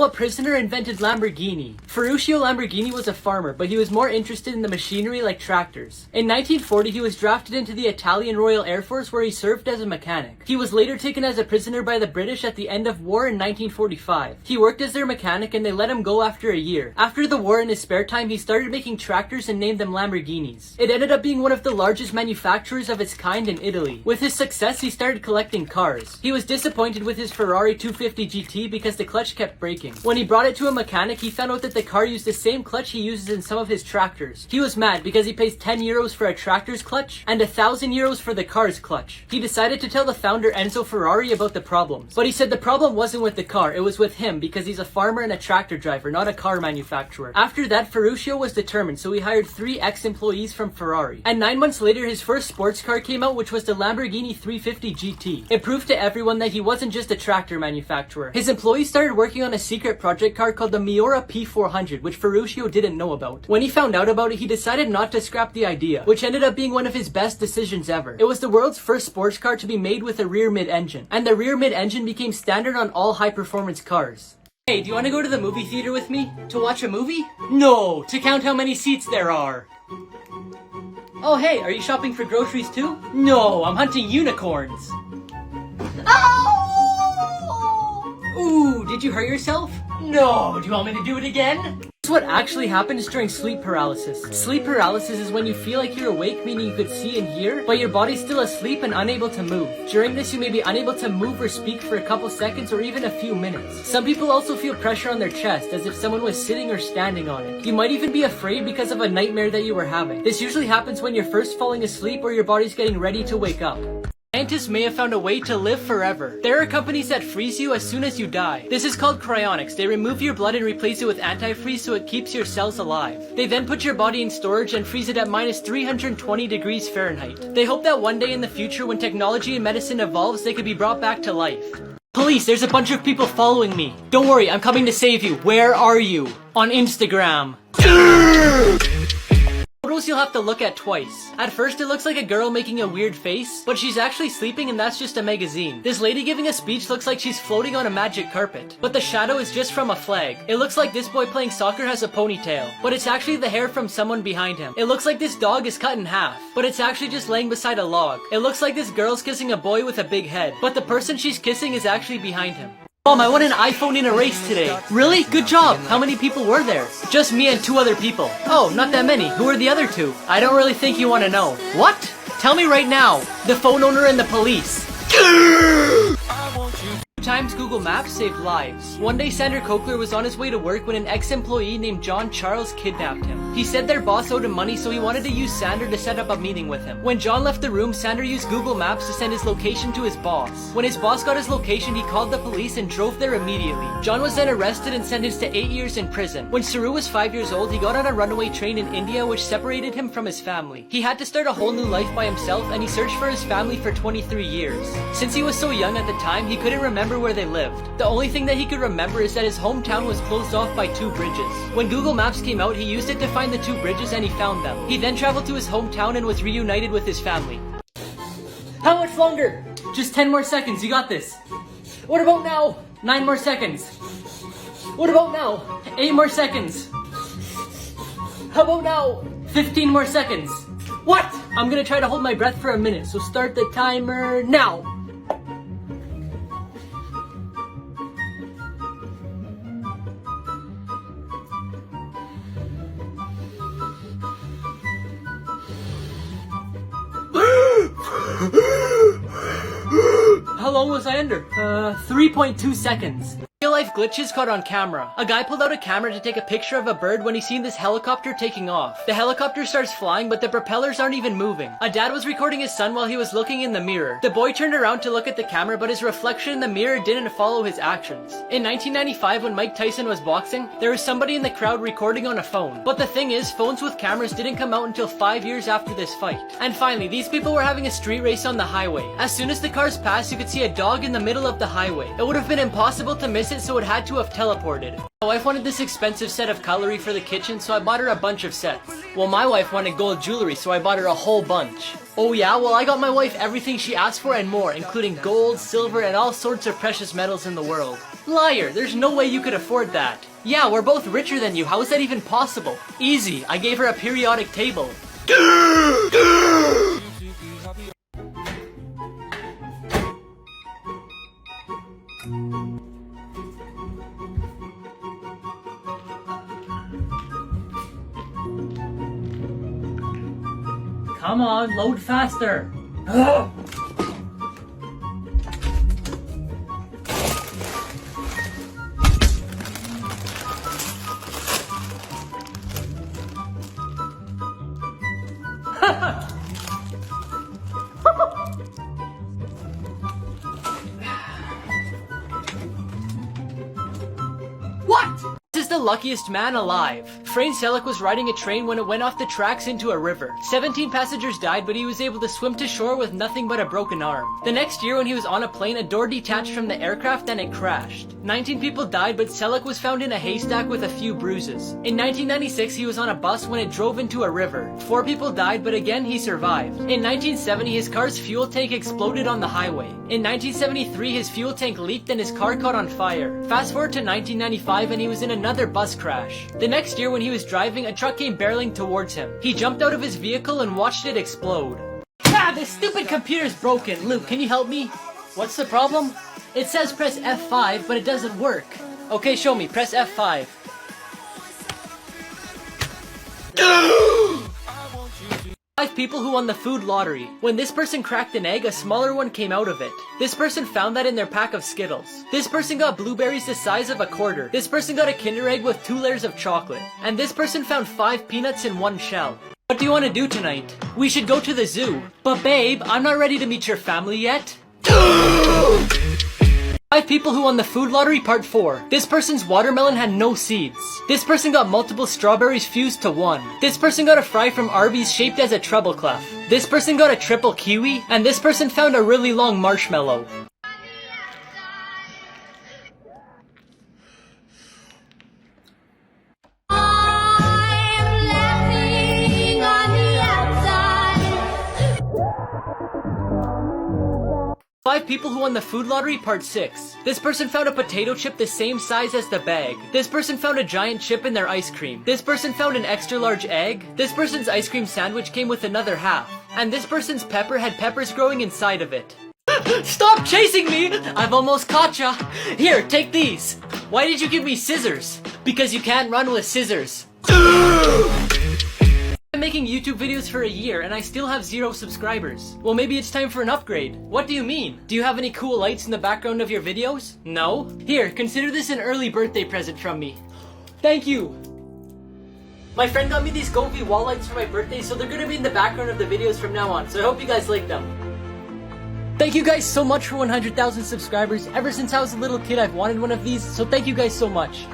What prisoner invented Lamborghini? Ferruccio Lamborghini was a farmer, but he was more interested in the machinery like tractors. In 1940, he was drafted into the Italian Royal Air Force where he served as a mechanic. He was later taken as a prisoner by the British at the end of war in 1945. He worked as their mechanic and they let him go after a year. After the war, in his spare time, he started making tractors and named them Lamborghinis. It ended up being one of the largest manufacturers of its kind in Italy. With his success, he started collecting cars. He was disappointed with his Ferrari 250 GT because the clutch kept breaking. When he brought it to a mechanic, he found out that the car used the same clutch he uses in some of his tractors. He was mad because he pays 10 euros for a tractor's clutch and 1,000 euros for the car's clutch. He decided to tell the founder Enzo Ferrari about the problems. But he said the problem wasn't with the car, it was with him because he's a farmer and a tractor driver, not a car manufacturer. After that, Ferruccio was determined, so he hired 3 ex-employees from Ferrari. And 9 months later, his first sports car came out, which was the Lamborghini 350 GT. It proved to everyone that he wasn't just a tractor manufacturer. His employees started working on a secret project car called the Miura P400, which Ferruccio didn't know about. When he found out about it, he decided not to scrap the idea, which ended up being one of his best decisions ever. It was the world's first sports car to be made with a rear mid-engine, and the rear mid-engine became standard on all high-performance cars. Hey, do you want to go to the movie theater with me? To watch a movie? No, to count how many seats there are. Oh hey, are you shopping for groceries too? No, I'm hunting unicorns. Ooh, did you hurt yourself? No, do you want me to do it again? This is what actually happens during sleep paralysis. Sleep paralysis is when you feel like you're awake, meaning you could see and hear, but your body's still asleep and unable to move. During this, you may be unable to move or speak for a couple seconds or even a few minutes. Some people also feel pressure on their chest, as if someone was sitting or standing on it. You might even be afraid because of a nightmare that you were having. This usually happens when you're first falling asleep or your body's getting ready to wake up. Scientists may have found a way to live forever. There are companies that freeze you as soon as you die. This is called cryonics. They remove your blood and replace it with antifreeze so it keeps your cells alive. They then put your body in storage and freeze it at minus 320 degrees Fahrenheit. They hope that one day in the future, when technology and medicine evolves, they could be brought back to life. Police, there's a bunch of people following me. Don't worry, I'm coming to save you. Where are you? On Instagram. Photos you'll have to look at twice. At first it looks like a girl making a weird face, but she's actually sleeping and that's just a magazine. This lady giving a speech looks like she's floating on a magic carpet, but the shadow is just from a flag. It looks like this boy playing soccer has a ponytail, but it's actually the hair from someone behind him. It looks like this dog is cut in half, but it's actually just laying beside a log. It looks like this girl's kissing a boy with a big head, but the person she's kissing is actually behind him. Mom, I won an iPhone in a race today. Really? Good job. How many people were there? Just me and 2 other people. Oh, not that many. Who were the other 2? I don't really think you want to know. What? Tell me right now. The phone owner and the police. Times Google Maps saved lives. One day Sander Cochler was on his way to work when an ex-employee named John Charles kidnapped him. He said their boss owed him money, so he wanted to use Sander to set up a meeting with him. When John left the room, Sander used Google Maps to send his location to his boss. When his boss got his location, he called the police and drove there immediately. John was then arrested and sentenced to 8 years in prison. When Saru was 5 years old, he got on a runaway train in India which separated him from his family. He had to start a whole new life by himself and he searched for his family for 23 years. Since he was so young at the time, he couldn't remember where they lived. The only thing that he could remember is that his hometown was closed off by 2 bridges. When Google Maps came out, he used it to find the 2 bridges and he found them. He then traveled to his hometown and was reunited with his family. How much longer? Just 10 more seconds, you got this. What about now? 9 more seconds. What about now? 8 more seconds. How about now? 15 more seconds. What? I'm gonna try to hold my breath for a minute, so start the timer now. How long was I under? 3.2 seconds. Real life glitches caught on camera. A guy pulled out a camera to take a picture of a bird when he seen this helicopter taking off. The helicopter starts flying, but the propellers aren't even moving. A dad was recording his son while he was looking in the mirror. The boy turned around to look at the camera, but his reflection in the mirror didn't follow his actions. In 1995, when Mike Tyson was boxing, there was somebody in the crowd recording on a phone. But the thing is, phones with cameras didn't come out until 5 years after this fight. And finally, these people were having a street race on the highway. As soon as the cars passed, you could see a dog in the middle of the highway. It would have been impossible to miss it, so it had to have teleported. My wife wanted this expensive set of cutlery for the kitchen, so I bought her a bunch of sets. Well, my wife wanted gold jewelry, so I bought her a whole bunch. Oh yeah, well I got my wife everything she asked for and more, including gold, silver, and all sorts of precious metals in the world. Liar, there's no way you could afford that. Yeah, we're both richer than you. How is that even possible? Easy, I gave her a periodic table. Come on, load faster. What? This is the luckiest man alive. Frank Selleck was riding a train when it went off the tracks into a river. 17 passengers died, but he was able to swim to shore with nothing but a broken arm. The next year when he was on a plane, a door detached from the aircraft and it crashed. 19 people died, but Selleck was found in a haystack with a few bruises. In 1996, he was on a bus when it drove into a river. 4 people died, but again he survived. In 1970, his car's fuel tank exploded on the highway. In 1973, his fuel tank leaked and his car caught on fire. Fast forward to 1995 and he was in another bus crash. The next year when he was driving, a truck came barreling towards him. He jumped out of his vehicle and watched it explode. Ah, this stupid computer's broken. Luke, can you help me? What's the problem? It says press F5, but it doesn't work. Okay, show me. Press F5. Five people who won the food lottery. When this person cracked an egg, a smaller one came out of it. This person found that in their pack of Skittles. This person got blueberries the size of a quarter. This person got a Kinder Egg with 2 layers of chocolate. And this person found 5 peanuts in 1 shell. What do you want to do tonight? We should go to the zoo. But babe, I'm not ready to meet your family yet. 5 people who won the food lottery part 4. This person's watermelon had no seeds. This person got multiple strawberries fused to 1. This person got a fry from Arby's shaped as a treble clef. This person got a triple kiwi. And this person found a really long marshmallow. Five people who won the food lottery part 6. This person found a potato chip the same size as the bag. This person found a giant chip in their ice cream. This person found an extra large egg. This person's ice cream sandwich came with another half. And this person's pepper had peppers growing inside of it. Stop chasing me! I've almost caught ya. Here, take these. Why did you give me scissors? Because you can't run with scissors. I'm making YouTube videos for a year and I still have 0 subscribers. Well, maybe it's time for an upgrade. What do you mean? Do you have any cool lights in the background of your videos? No? Here, consider this an early birthday present from me. Thank you! My friend got me these Govee wall lights for my birthday, so they're gonna be in the background of the videos from now on, so I hope you guys like them. Thank you guys so much for 100,000 subscribers. Ever since I was a little kid, I've wanted one of these, so thank you guys so much.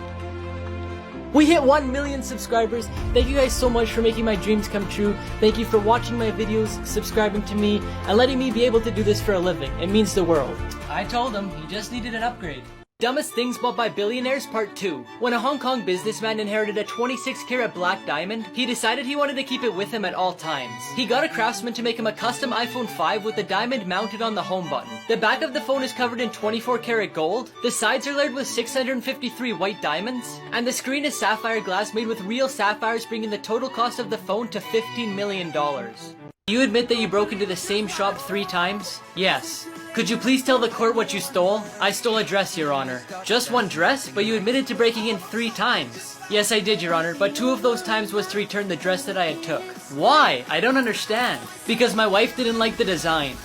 We hit 1 million subscribers. Thank you guys so much for making my dreams come true. Thank you for watching my videos, subscribing to me, and letting me be able to do this for a living. It means the world. I told him he just needed an upgrade. Dumbest Things Bought by Billionaires Part 2. When a Hong Kong businessman inherited a 26-carat black diamond, he decided he wanted to keep it with him at all times. He got a craftsman to make him a custom iPhone 5 with the diamond mounted on the home button. The back of the phone is covered in 24-carat gold, the sides are layered with 653 white diamonds, and the screen is sapphire glass made with real sapphires, bringing the total cost of the phone to $15 million. Do you admit that you broke into the same shop 3 times? Yes. Could you please tell the court what you stole? I stole a dress, Your Honor. Just 1 dress? But you admitted to breaking in 3 times. Yes, I did, Your Honor, but 2 of those times was to return the dress that I had took. Why? I don't understand. Because my wife didn't like the design.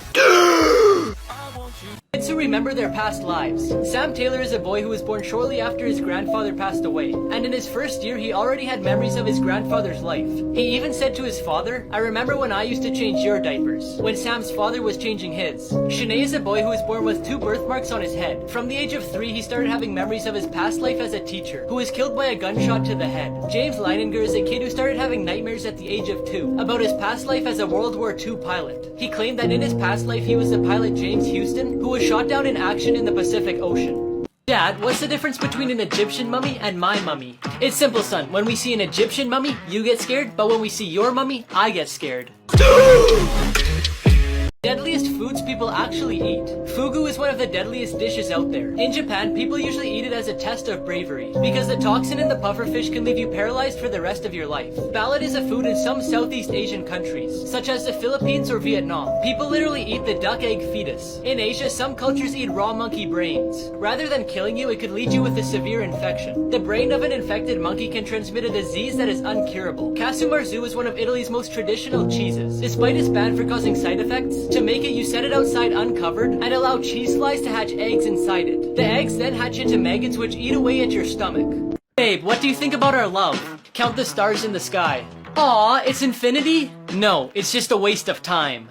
Kids who remember their past lives. Sam Taylor is a boy who was born shortly after his grandfather passed away, and in his first year he already had memories of his grandfather's life. He even said to his father, "I remember when I used to change your diapers," when Sam's father was changing his. Shanae is a boy who was born with 2 birthmarks on his head. From the age of 3 he started having memories of his past life as a teacher, who was killed by a gunshot to the head. James Leininger is a kid who started having nightmares at the age of 2 about his past life as a World War II pilot. He claimed that in his past life he was the pilot James Houston, who was shot down in action in the Pacific Ocean. Dad, what's the difference between an Egyptian mummy and my mummy? It's simple, son. When we see an Egyptian mummy, you get scared, but when we see your mummy, I get scared. Deadliest foods people actually eat. Fugu is one of the deadliest dishes out there. In Japan, people usually eat it as a test of bravery, because the toxin in the pufferfish can leave you paralyzed for the rest of your life. Ballot is a food in some Southeast Asian countries, such as the Philippines or Vietnam. People literally eat the duck egg fetus. In Asia, some cultures eat raw monkey brains. Rather than killing you, it could lead you with a severe infection. The brain of an infected monkey can transmit a disease that is uncurable. Casumarzu is one of Italy's most traditional cheeses. Despite its ban for causing side effects, to make it, you set it outside uncovered and allow cheese flies to hatch eggs inside it. The eggs then hatch into maggots which eat away at your stomach. Babe, what do you think about our love? Count the stars in the sky. Aw, it's infinity? No, it's just a waste of time.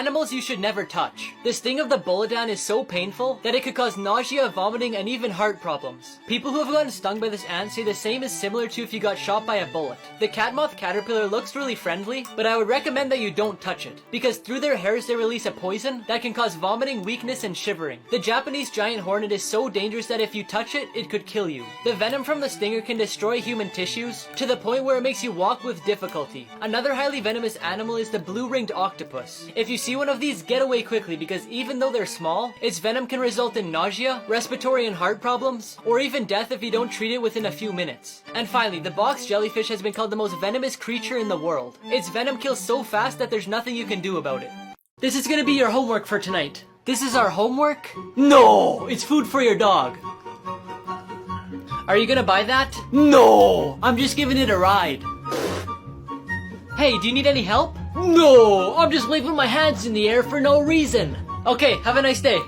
Animals you should never touch. The sting of the bolodan is so painful that it could cause nausea, vomiting, and even heart problems. People who have gotten stung by this ant say the same is similar to if you got shot by a bullet. The catmoth caterpillar looks really friendly, but I would recommend that you don't touch it, because through their hairs they release a poison that can cause vomiting, weakness, and shivering. The Japanese giant hornet is so dangerous that if you touch it, it could kill you. The venom from the stinger can destroy human tissues to the point where it makes you walk with difficulty. Another highly venomous animal is the blue-ringed octopus. If you see one of these, get away quickly, because even though they're small, its venom can result in nausea, respiratory and heart problems, or even death if you don't treat it within a few minutes. And finally, the box jellyfish has been called the most venomous creature in the world. Its venom kills so fast that there's nothing you can do about it. This is gonna be your homework for tonight. This is our homework? No! It's food for your dog. Are you gonna buy that? No! I'm just giving it a ride. Hey, do you need any help? No! I'm just waving my hands in the air for no reason. Okay, have a nice day.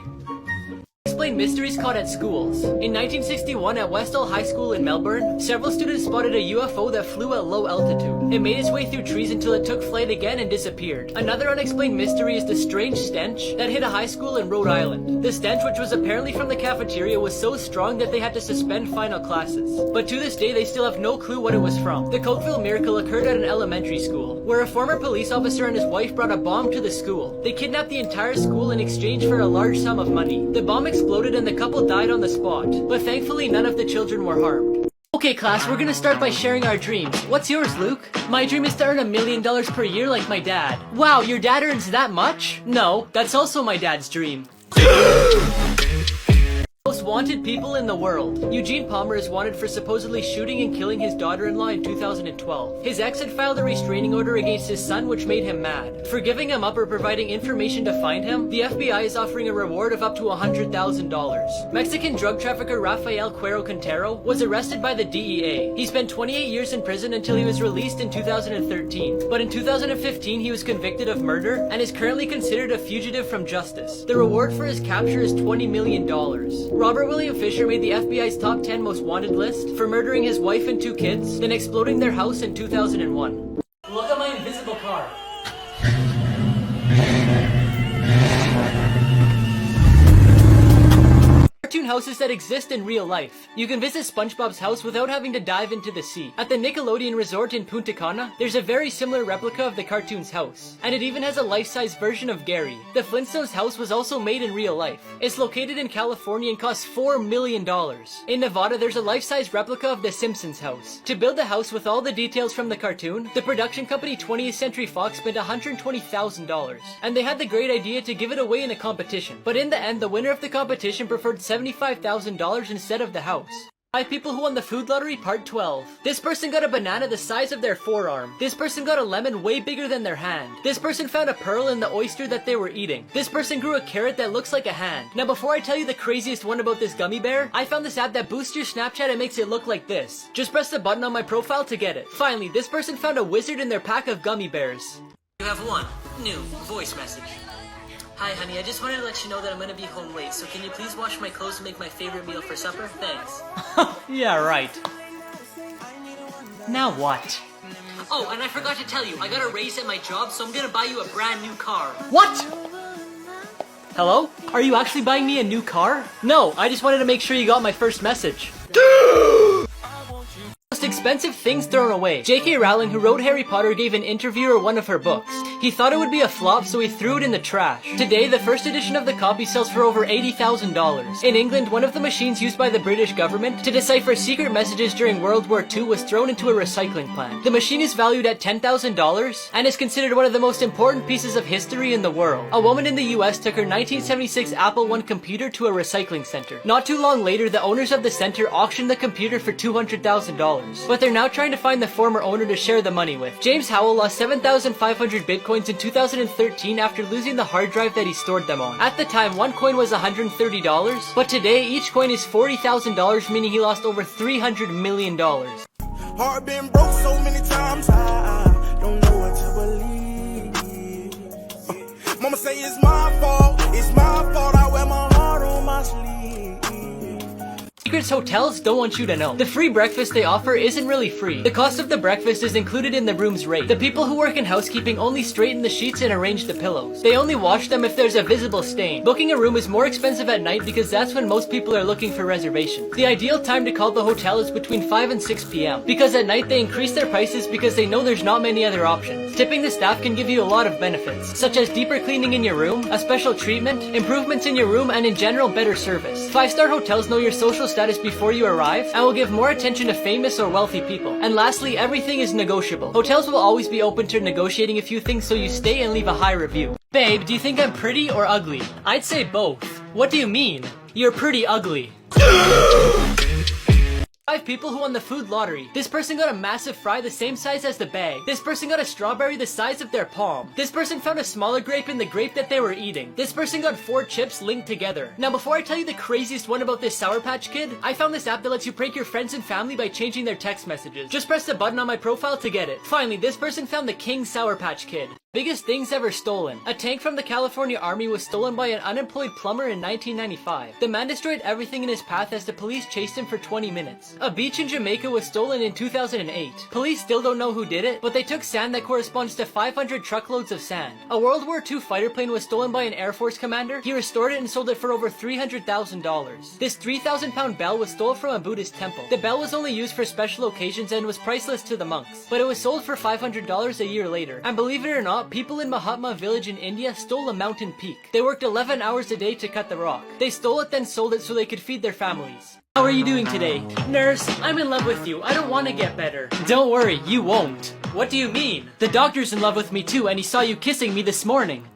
Explain mysteries caught at schools. In 1961 at Westall High School in Melbourne, several students spotted a UFO that flew at low altitude. It made its way through trees until it took flight again and disappeared. Another unexplained mystery is the strange stench that hit a high school in Rhode Island. The stench, which was apparently from the cafeteria, was so strong that they had to suspend final classes. But to this day, they still have no clue what it was from. The Cokeville miracle occurred at an elementary school, where a former police officer and his wife brought a bomb to the school. They kidnapped the entire school in exchange for a large sum of money. The bomb exploded and the couple died on the spot, but thankfully none of the children were harmed. Okay class, we're gonna start by sharing our dreams. What's yours, Luke? My dream is to earn $1 million per year like my dad. Wow, your dad earns that much? No, that's also my dad's dream. Most wanted people in the world. Eugene Palmer is wanted for supposedly shooting and killing his daughter-in-law in 2012. His ex had filed a restraining order against his son, which made him mad. For giving him up or providing information to find him, the FBI is offering a reward of up to $100,000. Mexican drug trafficker Rafael Cuero Quintero was arrested by the DEA. He spent 28 years in prison until he was released in 2013. But in 2015, he was convicted of murder and is currently considered a fugitive from justice. The reward for his capture is $20 million. Robert William Fisher made the FBI's top 10 most wanted list for murdering his wife and 2 kids, then exploding their house in 2001. Look at my invisible car. Cartoon houses that exist in real life. You can visit SpongeBob's house without having to dive into the sea. At the Nickelodeon Resort in Punta Cana, there's a very similar replica of the cartoon's house, and it even has a life-size version of Gary. The Flintstones house was also made in real life. It's located in California and costs $4 million. In Nevada, there's a life-size replica of the Simpsons house. To build the house with all the details from the cartoon, the production company 20th Century Fox spent $120,000, and they had the great idea to give it away in a competition. But in the end, the winner of the competition preferred $75,000 instead of the house. 5 people who won the food lottery, part 12. This person got a banana the size of their forearm. This person got a lemon way bigger than their hand. This person found a pearl in the oyster that they were eating. This person grew a carrot that looks like a hand. Now before I tell you the craziest one about this gummy bear, I found this app that boosts your Snapchat and makes it look like this. Just press the button on my profile to get it. Finally, this person found a wizard in their pack of gummy bears. You have one new voice message. Hi honey, I just wanted to let you know that I'm gonna be home late, so can you please wash my clothes and make my favorite meal for supper? Thanks. Yeah, right. Now what? Oh, and I forgot to tell you, I got a raise at my job, so I'm gonna buy you a brand new car. What? Hello? Are you actually buying me a new car? No, I just wanted to make sure you got my first message. Most expensive things thrown away. J.K. Rowling, who wrote Harry Potter, gave an interviewer one of her books. He thought it would be a flop, so he threw it in the trash. Today, the first edition of the copy sells for over $80,000. In England, one of the machines used by the British government to decipher secret messages during World War II was thrown into a recycling plant. The machine is valued at $10,000 and is considered one of the most important pieces of history in the world. A woman in the US took her 1976 Apple I computer to a recycling center. Not too long later, the owners of the center auctioned the computer for $200,000. But they're now trying to find the former owner to share the money with. James Howell lost 7,500 bitcoins in 2013 after losing the hard drive that he stored them on. At the time, one coin was $130, but today each coin is $40,000, meaning he lost over $300 million. Heart been broke so many times, I don't know what to believe. Mama say it's my fault, I wear my heart on my sleeve. Secrets hotels don't want you to know. The free breakfast they offer isn't really free. The cost of the breakfast is included in the room's rate. The people who work in housekeeping only straighten the sheets and arrange the pillows. They only wash them if there's a visible stain. Booking a room is more expensive at night because that's when most people are looking for reservations. The ideal time to call the hotel is between 5 and 6 p.m. because at night they increase their prices because they know there's not many other options. Tipping the staff can give you a lot of benefits, such as deeper cleaning in your room, a special treatment, improvements in your room, and in general better service. 5-star hotels know your social status before you arrive and will give more attention to famous or wealthy people. And lastly, everything is negotiable. Hotels will always be open to negotiating a few things, so you stay and leave a high review. Babe, do you think I'm pretty or ugly? I'd say both. What do you mean? You're pretty ugly. 5 people who won the food lottery. This person got a massive fry the same size as the bag. This person got a strawberry the size of their palm. This person found a smaller grape in the grape that they were eating. This person got 4 chips linked together. Now before I tell you the craziest one about this Sour Patch Kid, I found this app that lets you prank your friends and family by changing their text messages. Just press the button on my profile to get it. Finally, this person found the King Sour Patch Kid. Biggest things ever stolen. A tank from the California Army was stolen by an unemployed plumber in 1995. The man destroyed everything in his path as the police chased him for 20 minutes. A beach in Jamaica was stolen in 2008. Police still don't know who did it, but they took sand that corresponds to 500 truckloads of sand. A World War II fighter plane was stolen by an Air Force commander. He restored it and sold it for over $300,000. This 3,000-pound bell was stolen from a Buddhist temple. The bell was only used for special occasions and was priceless to the monks, but it was sold for $500 a year later. And believe it or not, people in Mahatma village in India stole a mountain peak. They worked 11 hours a day to cut the rock. They stole it then sold it so they could feed their families. How are you doing today? Nurse, I'm in love with you. I don't want to get better. Don't worry, you won't. What do you mean? The doctor's in love with me too and he saw you kissing me this morning.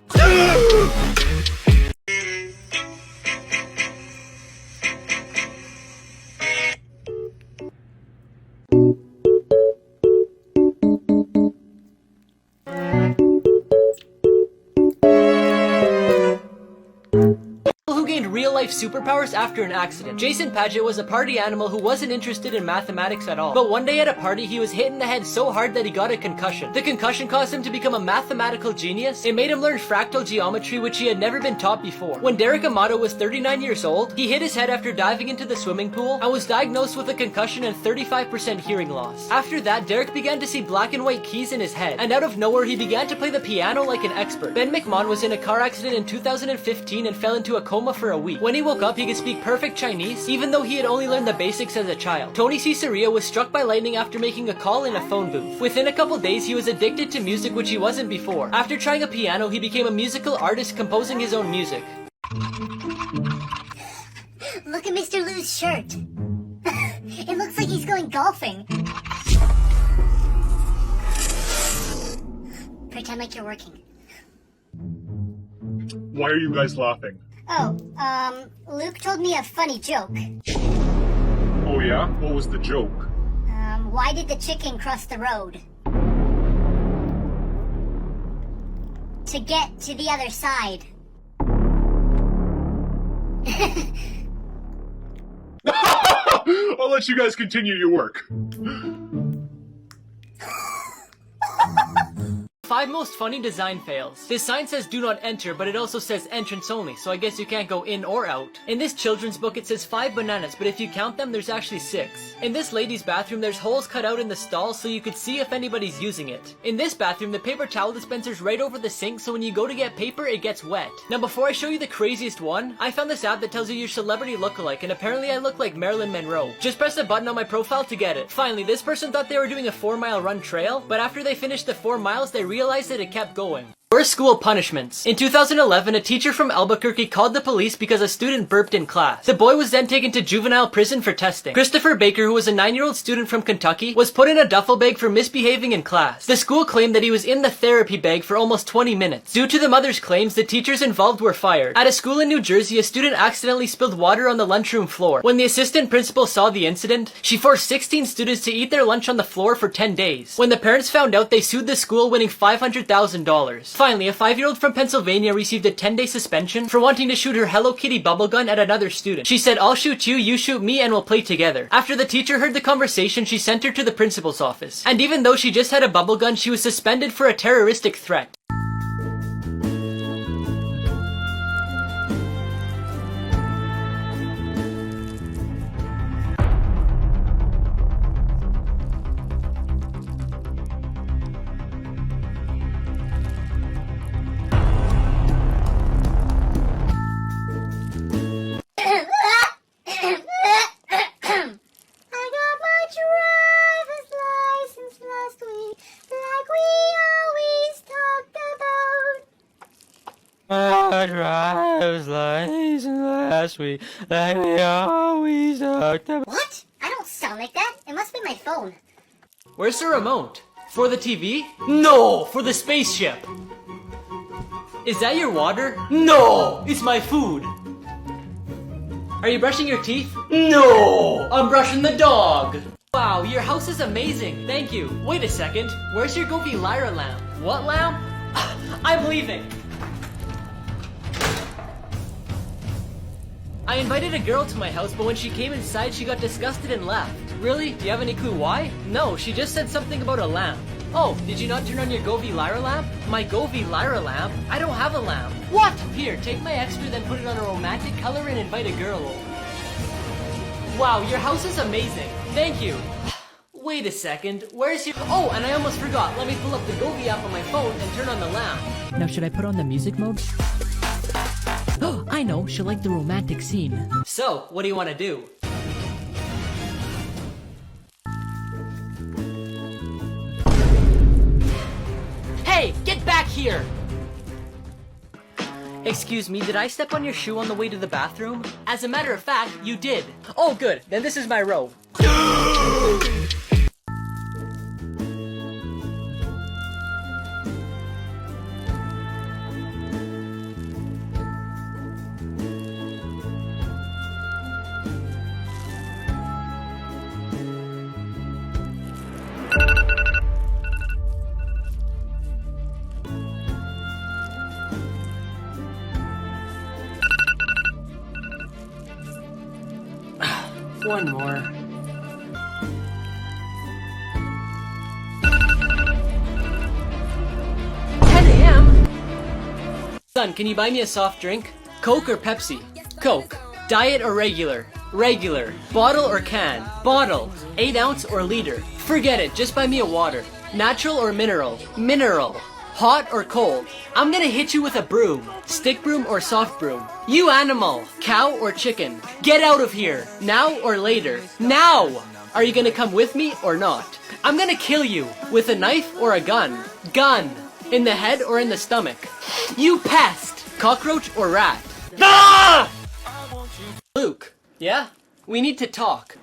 Real-life superpowers after an accident. Jason Padgett was a party animal who wasn't interested in mathematics at all. But one day at a party, he was hit in the head so hard that he got a concussion. The concussion caused him to become a mathematical genius. It made him learn fractal geometry, which he had never been taught before. When Derek Amato was 39 years old, he hit his head after diving into the swimming pool and was diagnosed with a concussion and 35% hearing loss. After that, Derek began to see black and white keys in his head, and out of nowhere, he began to play the piano like an expert. Ben McMahon was in a car accident in 2015 and fell into a coma for a week. When he woke up, he could speak perfect Chinese, even though he had only learned the basics as a child. Tony Caesarea was struck by lightning after making a call in a phone booth. Within a couple days, he was addicted to music, which he wasn't before. After trying a piano, he became a musical artist, composing his own music. Look at Mr. Lou's shirt. It looks like he's going golfing. Pretend like you're working. Why are you guys laughing? Oh, Luke told me a funny joke. Oh yeah? What was the joke? Why did the chicken cross the road? To get to the other side. I'll let you guys continue your work. 5 most funny design fails. This sign says do not enter, but it also says entrance only, so I guess you can't go in or out. In this children's book it says 5 bananas, but if you count them there's actually 6. In this lady's bathroom there's holes cut out in the stall so you could see if anybody's using it. In this bathroom the paper towel dispenser's right over the sink, so when you go to get paper it gets wet. Now before I show you the craziest one, I found this app that tells you your celebrity lookalike, and apparently I look like Marilyn Monroe. Just press the button on my profile to get it. Finally, this person thought they were doing a 4-mile run trail, but after they finished the 4 miles they realized that it kept going. Worst school punishments. In 2011, a teacher from Albuquerque called the police because a student burped in class. The boy was then taken to juvenile prison for testing. Christopher Baker, who was a 9-year-old student from Kentucky, was put in a duffel bag for misbehaving in class. The school claimed that he was in the therapy bag for almost 20 minutes. Due to the mother's claims, the teachers involved were fired. At a school in New Jersey, a student accidentally spilled water on the lunchroom floor. When the assistant principal saw the incident, she forced 16 students to eat their lunch on the floor for 10 days. When the parents found out, they sued the school, winning $500,000. Finally, a 5-year-old from Pennsylvania received a 10-day suspension for wanting to shoot her Hello Kitty bubble gun at another student. She said, "I'll shoot you, you shoot me, and we'll play together." After the teacher heard the conversation, she sent her to the principal's office. And even though she just had a bubble gun, she was suspended for a terroristic threat. Driver's license last week, like we always talked about. What? I don't sound like that. It must be my phone. Where's the remote? For the TV? No! For the spaceship! Is that your water? No! It's my food! Are you brushing your teeth? No! I'm brushing the dog! Wow, your house is amazing! Thank you! Wait a second, where's your Govi Lyra lamp? What lamp? I'm leaving! I invited a girl to my house, but when she came inside, she got disgusted and left. Really? Do you have any clue why? No, she just said something about a lamp. Oh, did you not turn on your Govi Lyra lamp? My Govi Lyra lamp? I don't have a lamp. What? Here, take my extra, then put it on a romantic color and invite a girl over. Wow, your house is amazing. Thank you. Wait a second, where's your... Oh, and I almost forgot. Let me pull up the Govi app on my phone and turn on the lamp. Now, should I put on the music mode? Oh, I know, she'll like the romantic scene. So, what do you want to do? Hey, get back here! Excuse me, did I step on your shoe on the way to the bathroom? As a matter of fact, you did. Oh, good, then this is my row. One more. Son, can you buy me a soft drink? Coke or Pepsi? Coke. Diet or regular? Regular. Bottle or can? Bottle. 8 ounce or liter? Forget it, just buy me a water. Natural or mineral? Mineral. Hot or cold? I'm gonna hit you with a broom. Stick broom or soft broom? You animal. Cow or chicken? Get out of here. Now or later? Now! Are you gonna come with me or not? I'm gonna kill you. With a knife or a gun? Gun. In the head or in the stomach? You pest! Cockroach or rat? Ah! Luke. Yeah? We need to talk.